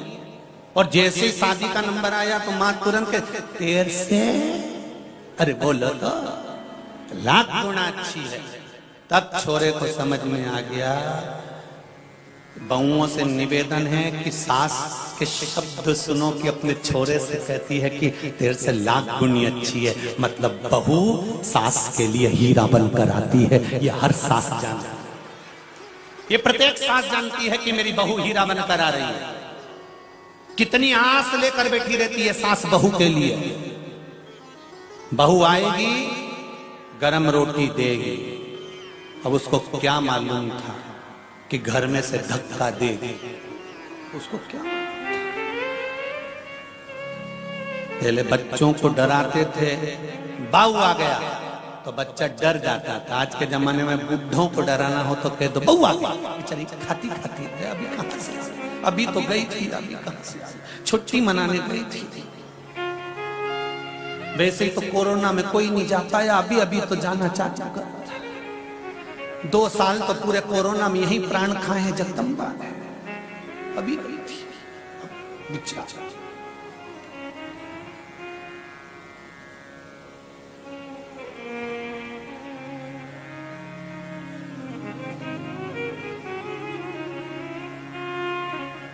Speaker 1: और जैसे ही शादी का नंबर आया तो मां तुरंत तेरे से, अरे बोलो तो लाख गुना अच्छी है। तब छोरे को समझ में आ गया, बहुओं से निवेदन है कि सास के शब्द सुनो कि अपने छोरे से कहती है कि तेरे से लाख गुनी अच्छी है, मतलब बहू सास के लिए हीरा बनकर आती है। ये हर सास जानती है, ये प्रत्येक सास जानती है कि मेरी बहू हीरा बनकर आ रही है। कितनी आस लेकर बैठी रहती है सास बहू के लिए। बहू आएगी, गरम रोटी देगी। अब उसको क्या मालूम था कि घर में से धक्का देगी, उसको क्या। पहले बच्चों को डराते थे, बाऊ आ गया तो बच्चा डर जाता था। आज के जमाने में बुढ़ों को डराना हो तो कह दो बहू आ गई, बेचारी खाती खाती है, अभी कहां से, अभी तो गई थी, अभी कहां से, छुट्टी मनाने गई थी। वैसे ही तो कोरोना में कोई नहीं जा पाया, अभी अभी तो जाना चाहता था। 2 साल तो पूरे कोरोना में यही प्राण खाए हैं जगदम्बा ने, अभी गई थी।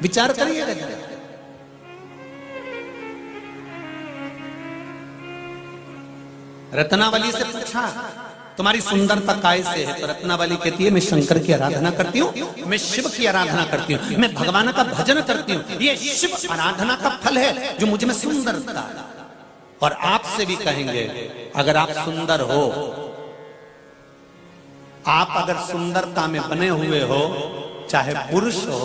Speaker 1: विचार करिएगा जरा। रत्नावली से पूछा तुम्हारी सुंदरता काय से है, तो रत्नावली कहती है मैं शंकर की आराधना करती हूँ, मैं शिव की आराधना करती हूँ, मैं भगवान का भजन करती हूँ। ये शिव आराधना का फल है जो मुझे में सुंदरता। और आपसे भी कहेंगे अगर आप सुंदर हो, आप अगर सुंदरता में बने हुए हो, चाहे पुरुष हो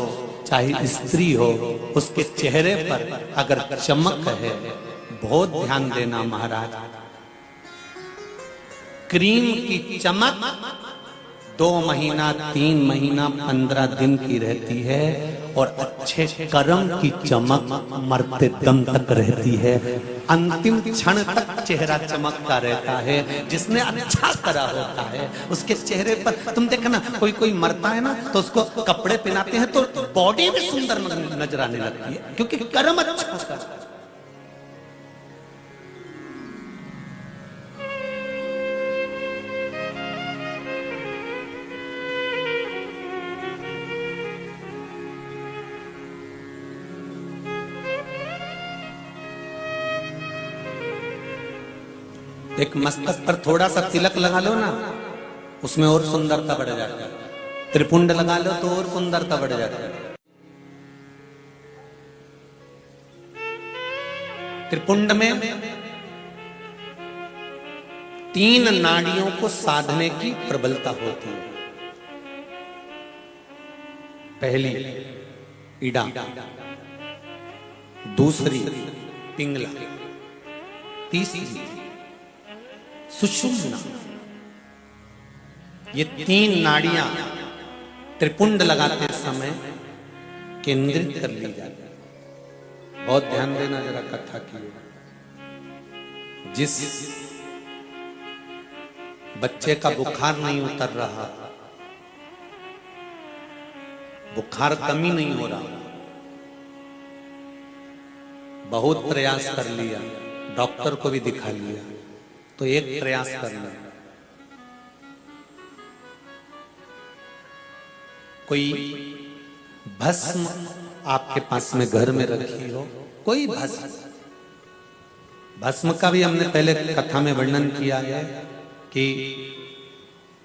Speaker 1: चाहे स्त्री हो, उसके चेहरे पर अगर चमक है, बहुत ध्यान देना महाराज, क्रीम की चमक 2 महीना 3 महीना 15 दिन की रहती है, और अच्छे कर्म की चमक मरते दम तक रहती है। अंतिम क्षण तक चेहरा चमकता रहता है। जिसने अच्छा करा होता है उसके चेहरे पर तुम देखना, कोई मरता है ना तो उसको कपड़े पहनाते हैं तो बॉडी भी सुंदर नजर आने लगती है, क्योंकि कर्म अच्छा करा। एक मस्तक पर थोड़ा सा तिलक लगा लो ना, उसमें और सुंदरता बढ़ जाती है। त्रिपुंड लगा लो तो और सुंदरता बढ़ जाती है। त्रिपुंड में 3 नाड़ियों को साधने की प्रबलता होती है। पहली इड़ा, दूसरी पिंगला, तीसरी सुषुम्ना। ये 3 नाड़ियां त्रिपुंड लगाते समय केंद्रित कर ली जाती है। बहुत ध्यान देना जरा कथा की। जिस बच्चे का बुखार नहीं उतर रहा, बुखार कमी नहीं हो रहा, बहुत प्रयास कर लिया, डॉक्टर को भी दिखा लिया, तो एक प्रयास करना, कोई भस्म आपके पास में घर में रखी हो, कोई भस्म। भस्म का भी हमने पहले कथा में वर्णन किया है कि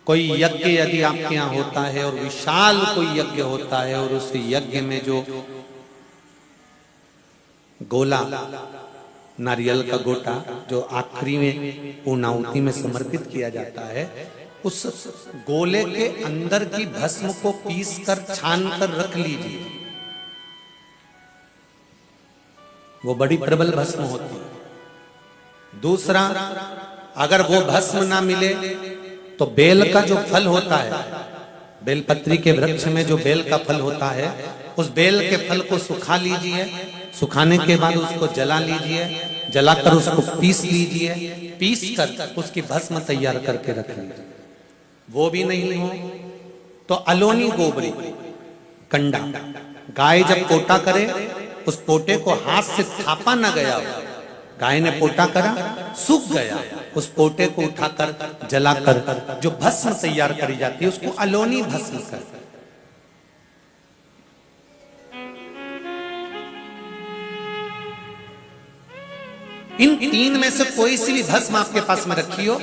Speaker 1: कोई यज्ञ यदि आपके यहाँ होता है और विशाल कोई यज्ञ होता है और उस यज्ञ में जो गोला, नारियल का गोटा जो आखिरी में पूर्णाहुति में समर्पित किया जाता है, उस गोले के अंदर की भस्म को पीस कर छान कर रख लीजिए। वो बड़ी प्रबल भस्म होती है। दूसरा, अगर वो भस्म ना मिले तो बेल का जो फल होता है, बेलपत्री के वृक्ष में जो बेल का फल होता है, उस बेल के फल को सुखा लीजिए। सुखाने के बाद उसको जला लीजिए, जलाकर उसको पीस लीजिए, पीस कर उसकी भस्म तैयार करके रख लीजिए। वो भी नहीं हो तो अलोनी गोबरी, कंडा, गाय जब पोटा करे उस पोटे को हाथ से थापा ना गया, गाय ने पोटा करा, सूख गया, उस पोटे को उठाकर जलाकर जो भस्म तैयार करी जाती है उसको अलोनी भस्म कहते हैं। इन 3 में से कोई सी भी भस्म आपके पास में रखी हो,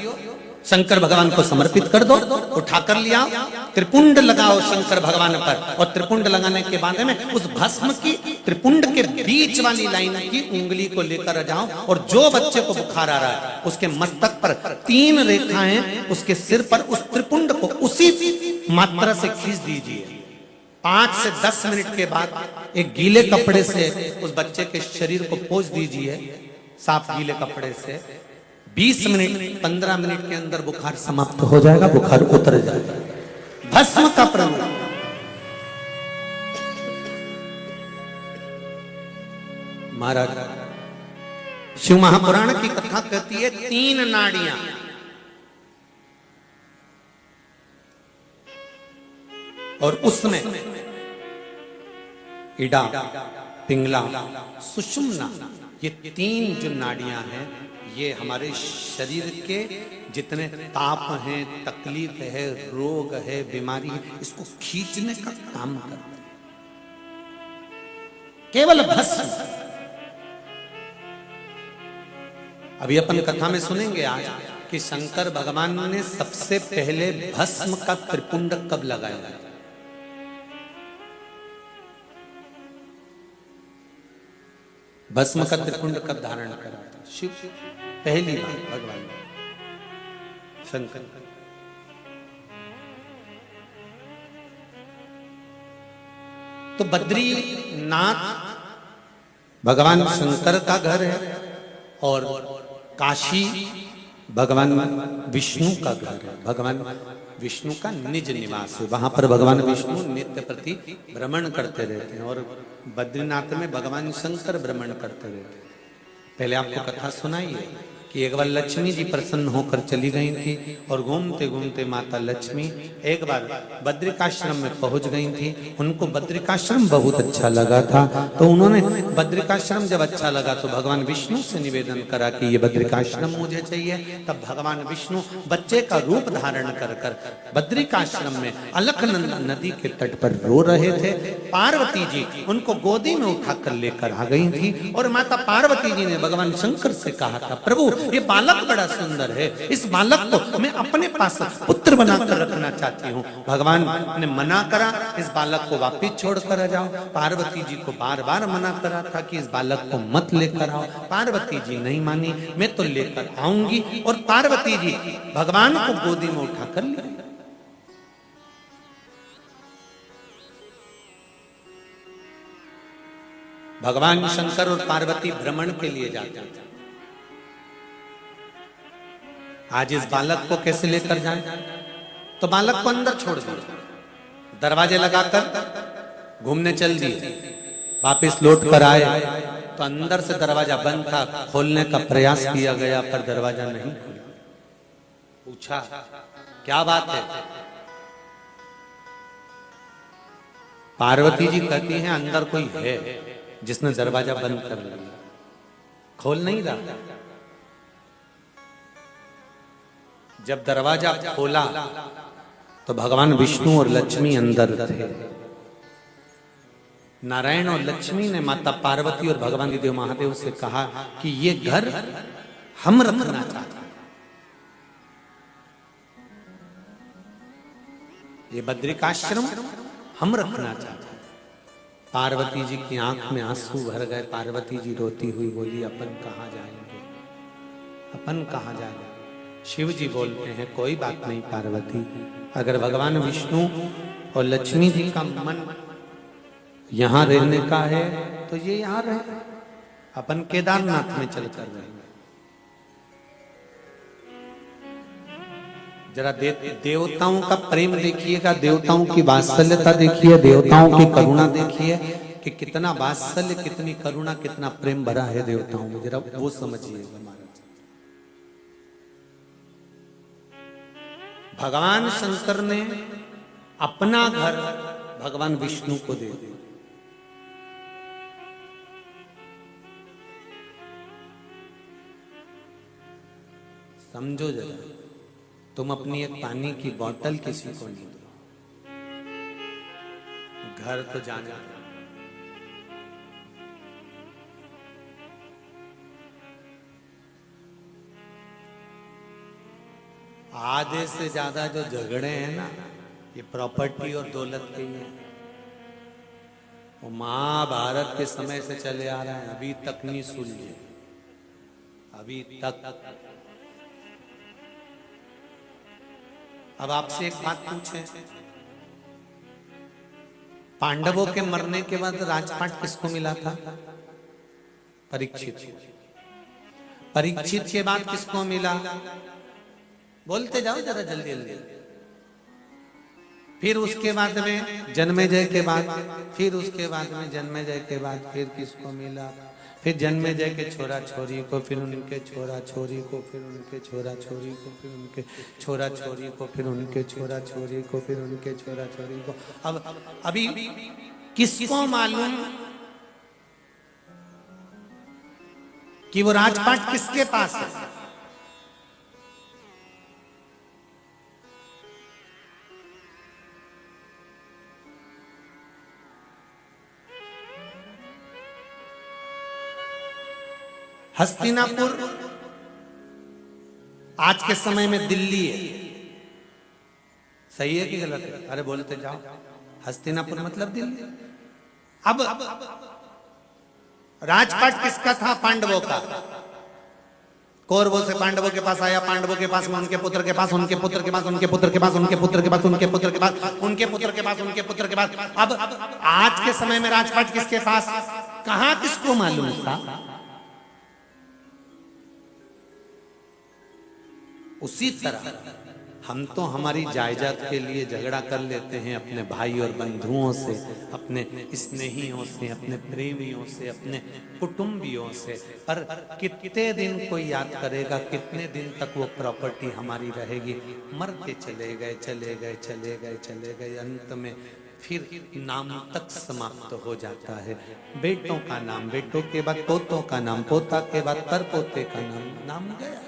Speaker 1: शंकर भगवान को समर्पित कर दो, उठाकर लिया, त्रिपुंड लगाओ शंकर भगवान पर, और त्रिपुंड लगाने के बाद में उस भस्म की त्रिपुंड के बीच वाली लाइन की उंगली को लेकर जाओ, और जो बच्चे को बुखार आ रहा है उसके मस्तक पर 3 रेखाएं उसके सिर पर उस त्रिपुंड को उसी मात्रा से खींच दीजिए। 5 से 10 मिनट के बाद एक गीले कपड़े से उस बच्चे के शरीर को पोंछ दीजिए, साफ गीले कपड़े से। 20 मिनट 15 मिनट के अंदर बुखार समाप्त हो जाएगा, बुखार उतर जाएगा। भस्म का प्रयोग। महाराज शिव महापुराण की कथा कहती है 3 नाड़ियां, और उसमें इड़ा, पिंगला, सुषुम्ना, ये 3 जो नाड़ियां हैं, ये हमारे शरीर के जितने ताप हैं, तकलीफ है, रोग है, बीमारी है, इसको खींचने का काम करते हैं। केवल भस्म। अभी अपन कथा में सुनेंगे आज कि शंकर भगवान ने सबसे पहले भस्म का त्रिपुंड कब लगाया। भस्म का त्रिपुंड कब धारण करा था? शिव पहली बार भगवान शंकर। तो बद्रीनाथ भगवान शंकर का घर है और काशी भगवान विष्णु का घर है। भगवान विष्णु का निज निवास है। वहां पर भगवान विष्णु नित्य प्रति भ्रमण करते रहते हैं और बद्रीनाथ में भगवान शंकर भ्रमण करते रहते हैं। पहले आपको कथा सुनाई है कि एक बार लक्ष्मी जी प्रसन्न होकर चली गई थी और घूमते घूमते माता लक्ष्मी एक बार बद्रिकाश्रम में पहुंच गई थी। उनको बद्रिकाश्रम बहुत अच्छा लगा था, तो उन्होंने बद्रिकाश्रम जब अच्छा लगा तो भगवान विष्णु से निवेदन करा कि ये बद्रिकाश्रम मुझे चाहिए। तब भगवान विष्णु बच्चे का रूप धारण कर कर बद्रिकाश्रम में अलकनंदा नदी के तट पर रो रहे थे। पार्वती जी उनको गोदी में उठाकर लेकर आ गई थी और माता पार्वती जी ने भगवान शंकर से कहा था, प्रभु ये बालक बड़ा सुंदर है, इस बालक को मैं अपने पास पुत्र बनाकर रखना चाहती हूँ। भगवान ने मना करा, इस बालक को वापिस छोड़कर आ जाओ। पार्वती जी को बार बार मना करा था कि इस बालक को मत लेकर आओ। पार्वती जी नहीं मानी, मैं तो लेकर आऊंगी। और पार्वती जी भगवान को गोदी में उठाकर ले। भगवान शंकर और पार्वती भ्रमण के लिए जाते हैं। आज इस बालक को कैसे लेकर जाएं? तो बालक को अंदर छोड़ दिया, दरवाजे लगाकर घूमने चल दिए। वापिस लौट कर आए तो अंदर से दरवाजा बंद था। खोलने का प्रयास किया गया पर दरवाजा नहीं खुला। पूछा क्या बात है? पार्वती जी कहती हैं अंदर कोई है जिसने दरवाजा बंद कर लिया, खोल नहीं रहा। जब दरवाजा खोला तो भगवान विष्णु और लक्ष्मी अंदर थे। नारायण और लक्ष्मी ने माता पार्वती और भगवान देव महादेव से कहा कि ये घर हम रखना चाहते हैं, ये बद्रिकाश्रम हम रखना चाहते हैं। पार्वती जी की आंख में आंसू भर गए। पार्वती जी रोती हुई बोली, अपन कहाँ जाएंगे, अपन कहाँ जाएंगे? शिव जी बोलते हैं कोई बात नहीं पार्वती, अगर भगवान विष्णु और लक्ष्मी जी का मन यहां रहने का है तो ये यहां रहे, अपन केदारनाथ में चलकर रहेंगे। जरा देवताओं का प्रेम देखिएगा, देवताओं की वात्सल्यता देखिए, देवताओं की करुणा देखिए कि कितना वात्सल्य, कितनी करुणा, कितना प्रेम भरा है देवताओं में। जरा वो समझिएगा। भगवान शंकर ने अपना घर भगवान विष्णु को दे दिया। समझो जरा, तुम अपनी एक पानी की बोतल किसी को नहीं दो, घर तो जाना। आधे से ज्यादा जो झगड़े हैं ना, ये प्रॉपर्टी और दौलत के ही है। वो महाभारत के समय से चले आ रहे हैं, अभी तक नहीं सुलझे, अभी तक। अब आपसे एक बात पूछे, पांडवों के मरने के बाद राजपाट किसको मिला था? परीक्षित। परीक्षित के बाद किसको मिला? बोलते जाओ जरा जल्दी जल्दी। फिर उसके बाद में जन्मेजय के बाद, फिर उसके बाद में जन्मेजय के बाद फिर किसको मिला? फिर जन्मेजय के छोरा छोरी को, फिर उनके छोरा छोरी को, फिर उनके छोरा छोरी को, फिर उनके छोरा छोरी को, फिर उनके छोरा छोरी को, फिर उनके छोरा छोरी को। अब अभी किसको मालूम कि वो राजपाट किसके पास है? हस्तिनापुर आज के समय में दिल्ली है। सही है कि गलत है? अरे बोलते जाओ। हस्तिनापुर मतलब दिल्ली। अब राजपाट किसका था? पांडवों का। कौरवों से पांडवों के पास आया, पांडवों के पास में उनके पुत्र के पास, उनके पुत्र के पास, उनके पुत्र के पास, उनके पुत्र के पास, उनके पुत्र के पास, उनके पुत्र के पास, उनके पुत्र के पास। अब आज के समय में राजपाट किसके पास? कहां किसको मालूम था? उसी तरह हम तो हमारी जायदाद के लिए झगड़ा कर लेते हैं अपने भाई और बंधुओं से, अपने स्नेहियों से, अपने प्रेमियों से, अपने कुटुंबियों से, पर कितने दिन कोई याद करेगा? कितने दिन तक वो प्रॉपर्टी हमारी रहेगी? मरते चले गए, चले गए, चले गए, चले गए, अंत में फिर नाम तक समाप्त हो जाता है। बेटों का नाम, बेटों के बाद पोतों का नाम, पोता के बाद पर पोते का नाम, नाम गया,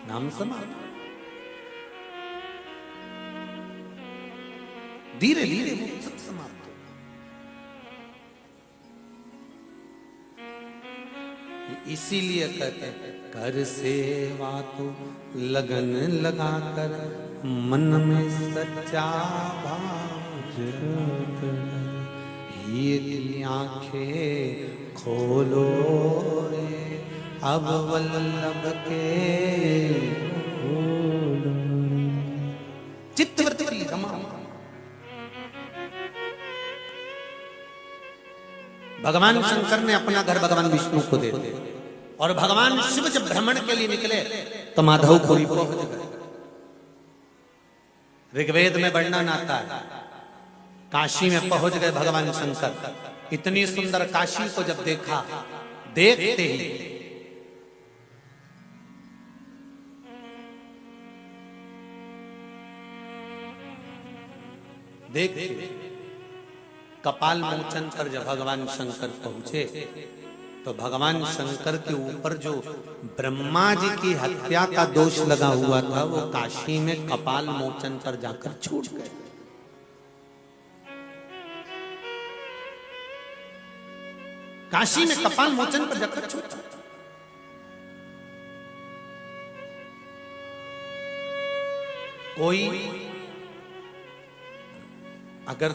Speaker 1: नाम समाप्त। धीरे धीरे वो सब समाप्त हो। इसीलिए कहते हैं कर सेवा तो लगन लगाकर, मन में सच्चा भाव हीर की आंखें खोलो रे, अब वल्लभ के चित्तवृत्ति रमाओ। भगवान शंकर ने अपना घर भगवान विष्णु को दे दिया, और भगवान शिव जब भ्रमण के लिए निकले तो माधवपुरी पहुंच गए। ऋग्वेद में वर्णन आता है, काशी में पहुंच गए भगवान शंकर। इतनी सुंदर काशी को जब देखा, देखते ही देखते कपाल मोचन पर जब भगवान शंकर पहुंचे तो भगवान शंकर के ऊपर जो ब्रह्मा जी की हत्या का दोष लगा हुआ था वो काशी में कपाल मोचन पर जाकर छूट गए। काशी में कपाल मोचन पर जाकर छूट। कोई अगर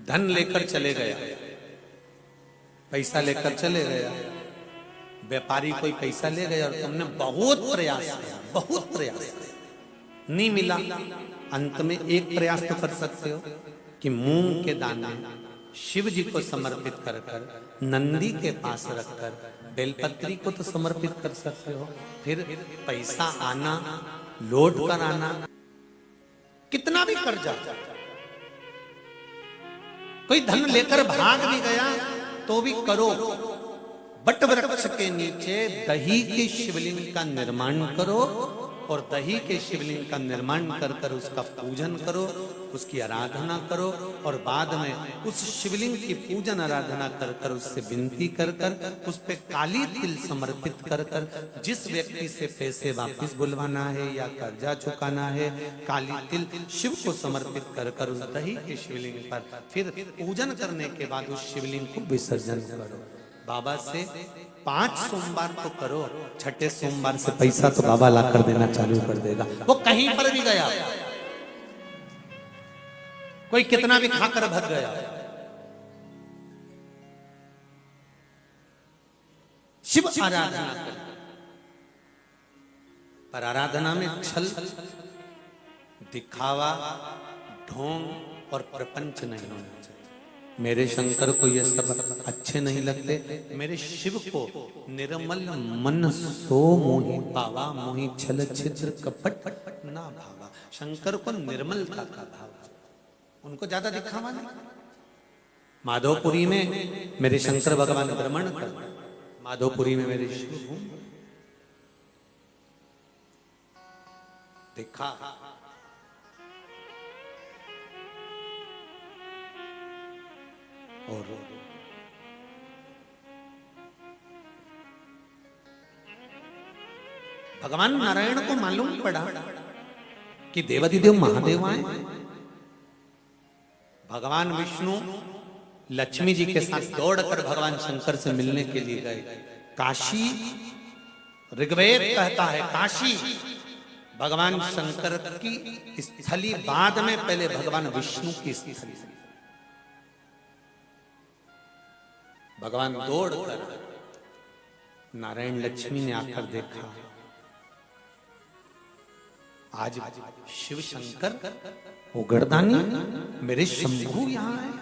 Speaker 1: धन लेकर चले गया, पैसा लेकर चले गया, व्यापारी कोई पैसा ले गया और तुमने बहुत प्रयास किया, बहुत प्रयास किया, नहीं मिला, अंत में एक प्रयास तो कर सकते हो कि मूंग के दाने शिव जी को समर्पित कर कर, नंदी के पास रखकर बेलपत्री को तो समर्पित कर सकते हो। फिर पैसा आना, लौट कर आना, कितना भी कर जाओ। कोई धन लेकर भाग भी गया तो भी करो, बट वृक्ष के नीचे दही के शिवलिंग का निर्माण करो, और दही के शिवलिंग का निर्माण कर कर उसका पूजन करो, उसकी आराधना करो, और बाद में उस शिवलिंग की पूजन आराधना कर कर उससे विनती कर कर उस पे काली तिल समर्पित कर कर, जिस व्यक्ति से पैसे वापस बुलवाना है या कर्जा चुकाना है, काली तिल शिव को समर्पित कर कर उस दही के शिवलिंग पर फिर पूजन करने के बाद उस शिवलिंग को विसर्जन करो। बाबा से 5 सोमवार तो करो, छठे सोमवार से पैसा तो बाबा ला कर देना चालू कर देगा। वो कहीं पर भी गया, कोई कितना भी खाकर भग गया, शिव आराधना कर, पर आराधना में छल, दिखावा, ढोंग और प्रपंच नहीं होना चाहिए। मेरे शंकर को ये सब अच्छे नहीं लगते। मेरे शिव को निर्मल मन सो मोहि पावा, मोहि छल छिद्र कपट ना भावा। शंकर को निर्मलता का भाव, उनको ज्यादा दिखावा नहीं। माधवपुरी में मेरे शंकर भगवान भ्रमण कर, माधवपुरी में मेरे शिव घूम देखा, और भगवान नारायण को मालूम पड़ा कि देवाधिदेव महादेव आए। भगवान विष्णु लक्ष्मी जी के साथ दौड़कर भगवान शंकर से मिलने के लिए गए। काशी, ऋग्वेद कहता है काशी भगवान शंकर की स्थली, बाद में पहले भगवान विष्णु की स्थली। भगवान दौड़कर, नारायण लक्ष्मी ने आकर देखा, आज शिव शंकर उगड़दानी मेरे शंभु यहां है।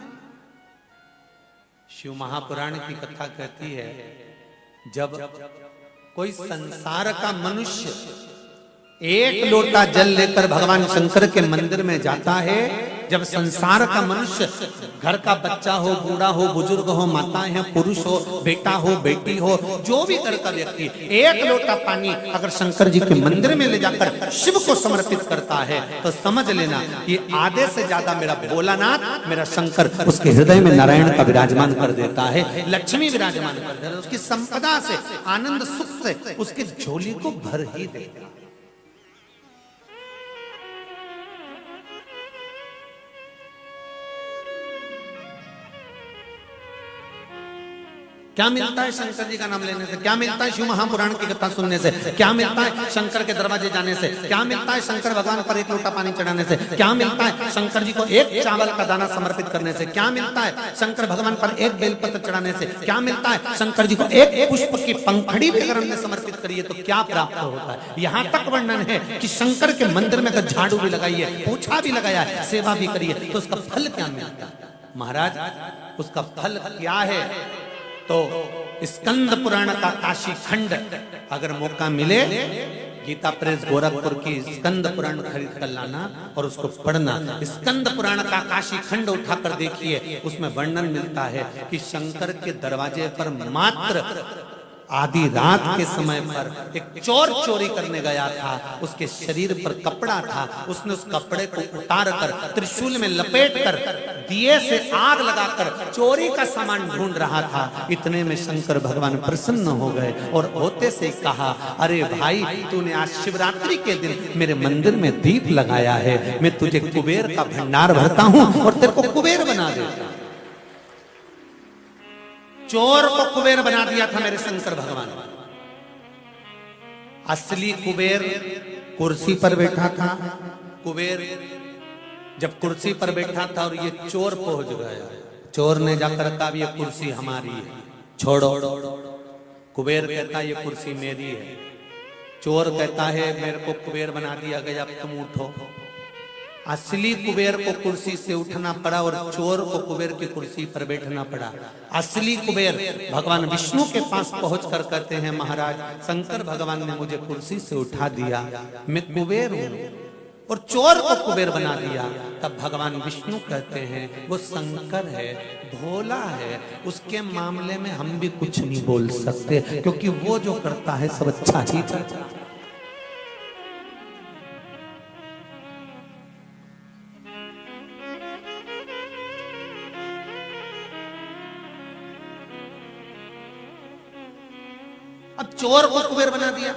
Speaker 1: शिव महापुराण की कथा कहती है, जब कोई संसार का मनुष्य एक लोटा जल लेकर भगवान शंकर के मंदिर में जाता है, जब संसार का मनुष्य, घर का बच्चा हो, बूढ़ा हो, बुजुर्ग हो, माताएं हैं, पुरुष हो, बेटा हो, बेटी हो, जो भी घर का व्यक्ति एक लोटा पानी अगर शंकर जी के मंदिर में ले जाकर शिव को समर्पित करता है, तो समझ लेना ये आधे से ज्यादा मेरा भोलानाथ, मेरा शंकर उसके हृदय में नारायण का विराजमान कर देता है, लक्ष्मी विराजमान कर देता है, उसकी संपदा से, आनंद सुख से उसके झोली को भर ही देता है। क्या मिलता है शंकर जी का नाम लेने से? क्या मिलता है शिव महापुराण की कथा सुनने से? क्या मिलता है शंकर के दरवाजे जाने से? क्या मिलता है शंकर भगवान पर एक लोटा पानी चढ़ाने से? क्या मिलता है शंकर जी को एक चावल का दाना समर्पित करने से? क्या मिलता है शंकर भगवान पर एक बेलपत्र चढ़ाने से? क्या मिलता है शंकर जी को एक पुष्प की पंखड़ी भी अगर हमने समर्पित करिए तो क्या प्राप्त होता है? यहाँ तक वर्णन है कि शंकर के मंदिर में अगर झाड़ू भी लगाइए, पोछा भी लगाया है, सेवा भी करिए, तो उसका फल क्या मिलता है? महाराज, उसका फल क्या है? तो स्कंद पुराण का काशी खंड अगर मौका मिले, गीता प्रेस गोरखपुर की स्कंद पुराण खरीद कर लाना और उसको पढ़ना। स्कंद पुराण का काशी खंड उठाकर देखिए, उसमें वर्णन मिलता है कि शंकर के दरवाजे पर मात्र आधी रात के समय पर एक चोर चोरी करने गया था, उसके शरीर पर कपड़ा था, उसने उस कपड़े को उतार कर त्रिशूल में लपेट कर दिए से आग लगाकर चोरी का सामान ढूंढ रहा था। इतने में शंकर भगवान प्रसन्न हो गए और होते से कहा, अरे भाई, तूने आज शिवरात्रि के दिन मेरे मंदिर में दीप लगाया है, मैं तुझे कुबेर का भंडार भरता हूं और तेरे को कुबेर बना देता। चोर को कुबेर बना दिया था मेरे शंकर भगवान। असली कुबेर कुर्सी पर बैठा था। कुबेर जब कुर्सी पर बैठा था और ये चोर पहुंच गया, चोर ने जाकर कहा, ये कुर्सी हमारी है, छोड़ो। कुबेर कहता है, ये कुर्सी मेरी है। चोर कहता है, मेरे को कुबेर बना दिया गया, अब तुम उठो। असली कुबेर को कुर्सी से उठना पड़ा और चोर को कुबेर की कुर्सी पर बैठना पड़ा। असली कुबेर भगवान विष्णु के पास पहुंचकर कहते हैं, महाराज, शंकर भगवान ने मुझे कुर्सी से उठा दिया, मैं कुबेर हूं, और चोर को कुबेर बना दिया। तब भगवान विष्णु कहते हैं, वो शंकर है, भोला है, उसके मामले में हम भी कुछ नहीं बोल सकते, क्योंकि वो जो करता है सब अच्छा ही करता है। अब चोर को कुबेर बना दिया।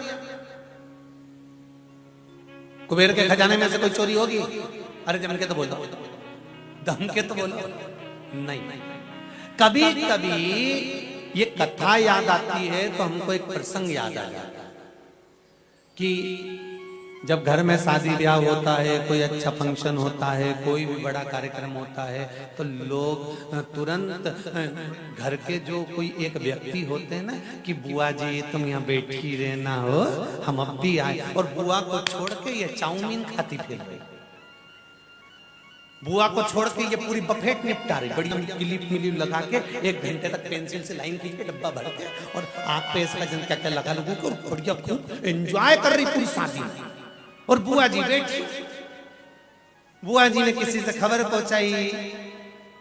Speaker 1: कुबेर के खजाने में से कोई चोरी होगी? अरे जम के तो बोलो, दम के तो बोलो। नहीं, कभी कभी ये कथा याद आती है तो हमको एक प्रसंग याद आ जाता है कि जब घर में शादी ब्याह होता है, कोई अच्छा फंक्शन होता है, कोई भी बड़ा कार्यक्रम होता है, तो लोग तुरंत घर के जो कोई एक व्यक्ति होते हैं ना कि बुआ जी तुम यहाँ बैठी रहना हो, हम अब भी आए, और बुआ को छोड़ के ये चाउमीन खाती फिर रही, बुआ को छोड़ के ये पूरी बफेट निपटा रही, बड़ी क्लिप मिलिप लगा के 1 घंटे तक पेंसिल से लाइन खींच के डब्बा भर के और आप पे इसका जन क्या क्या लगा लोगों को बढ़िया खूब एंजॉय कर रही पूरी शादी। और बुआ जी बैठी, बुआ जी ने किसी से खबर पहुंचाई,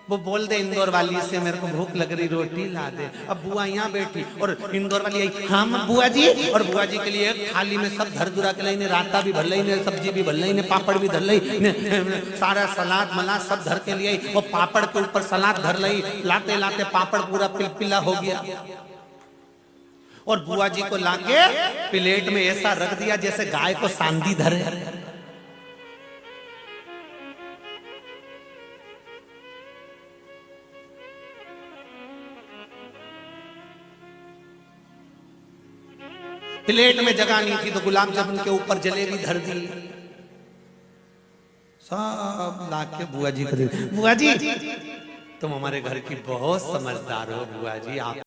Speaker 1: वो बोल दे इंदौर वाली से मेरे को भूख लग रही, रोटी ला दे। अब बुआ यहाँ बैठी और इंदौर वाली आई, हाँ बुआ जी, और बुआ जी के लिए थाली में सब धर धुरा के लाई ने, राता भी भर लाई ने, सब्जी भी भर लाई ने, पापड़ भी धर लाई ने, सारा सलाद मला सब धर के लिए आई, और पापड़ के ऊपर सलाद धर लाई, लाते लाते पापड़ पूरा पिलपिला हो गया, और बुआ जी को लाके प्लेट में ऐसा रख दिया जैसे गाय को सांदी धरे। प्लेट में जगह नहीं थी तो गुलाब जामुन के ऊपर जलेबी धर दी, सब लाके बुआ जी को दे। बुआ जी तुम हमारे घर की बहुत समझदार हो बुआ जी, आप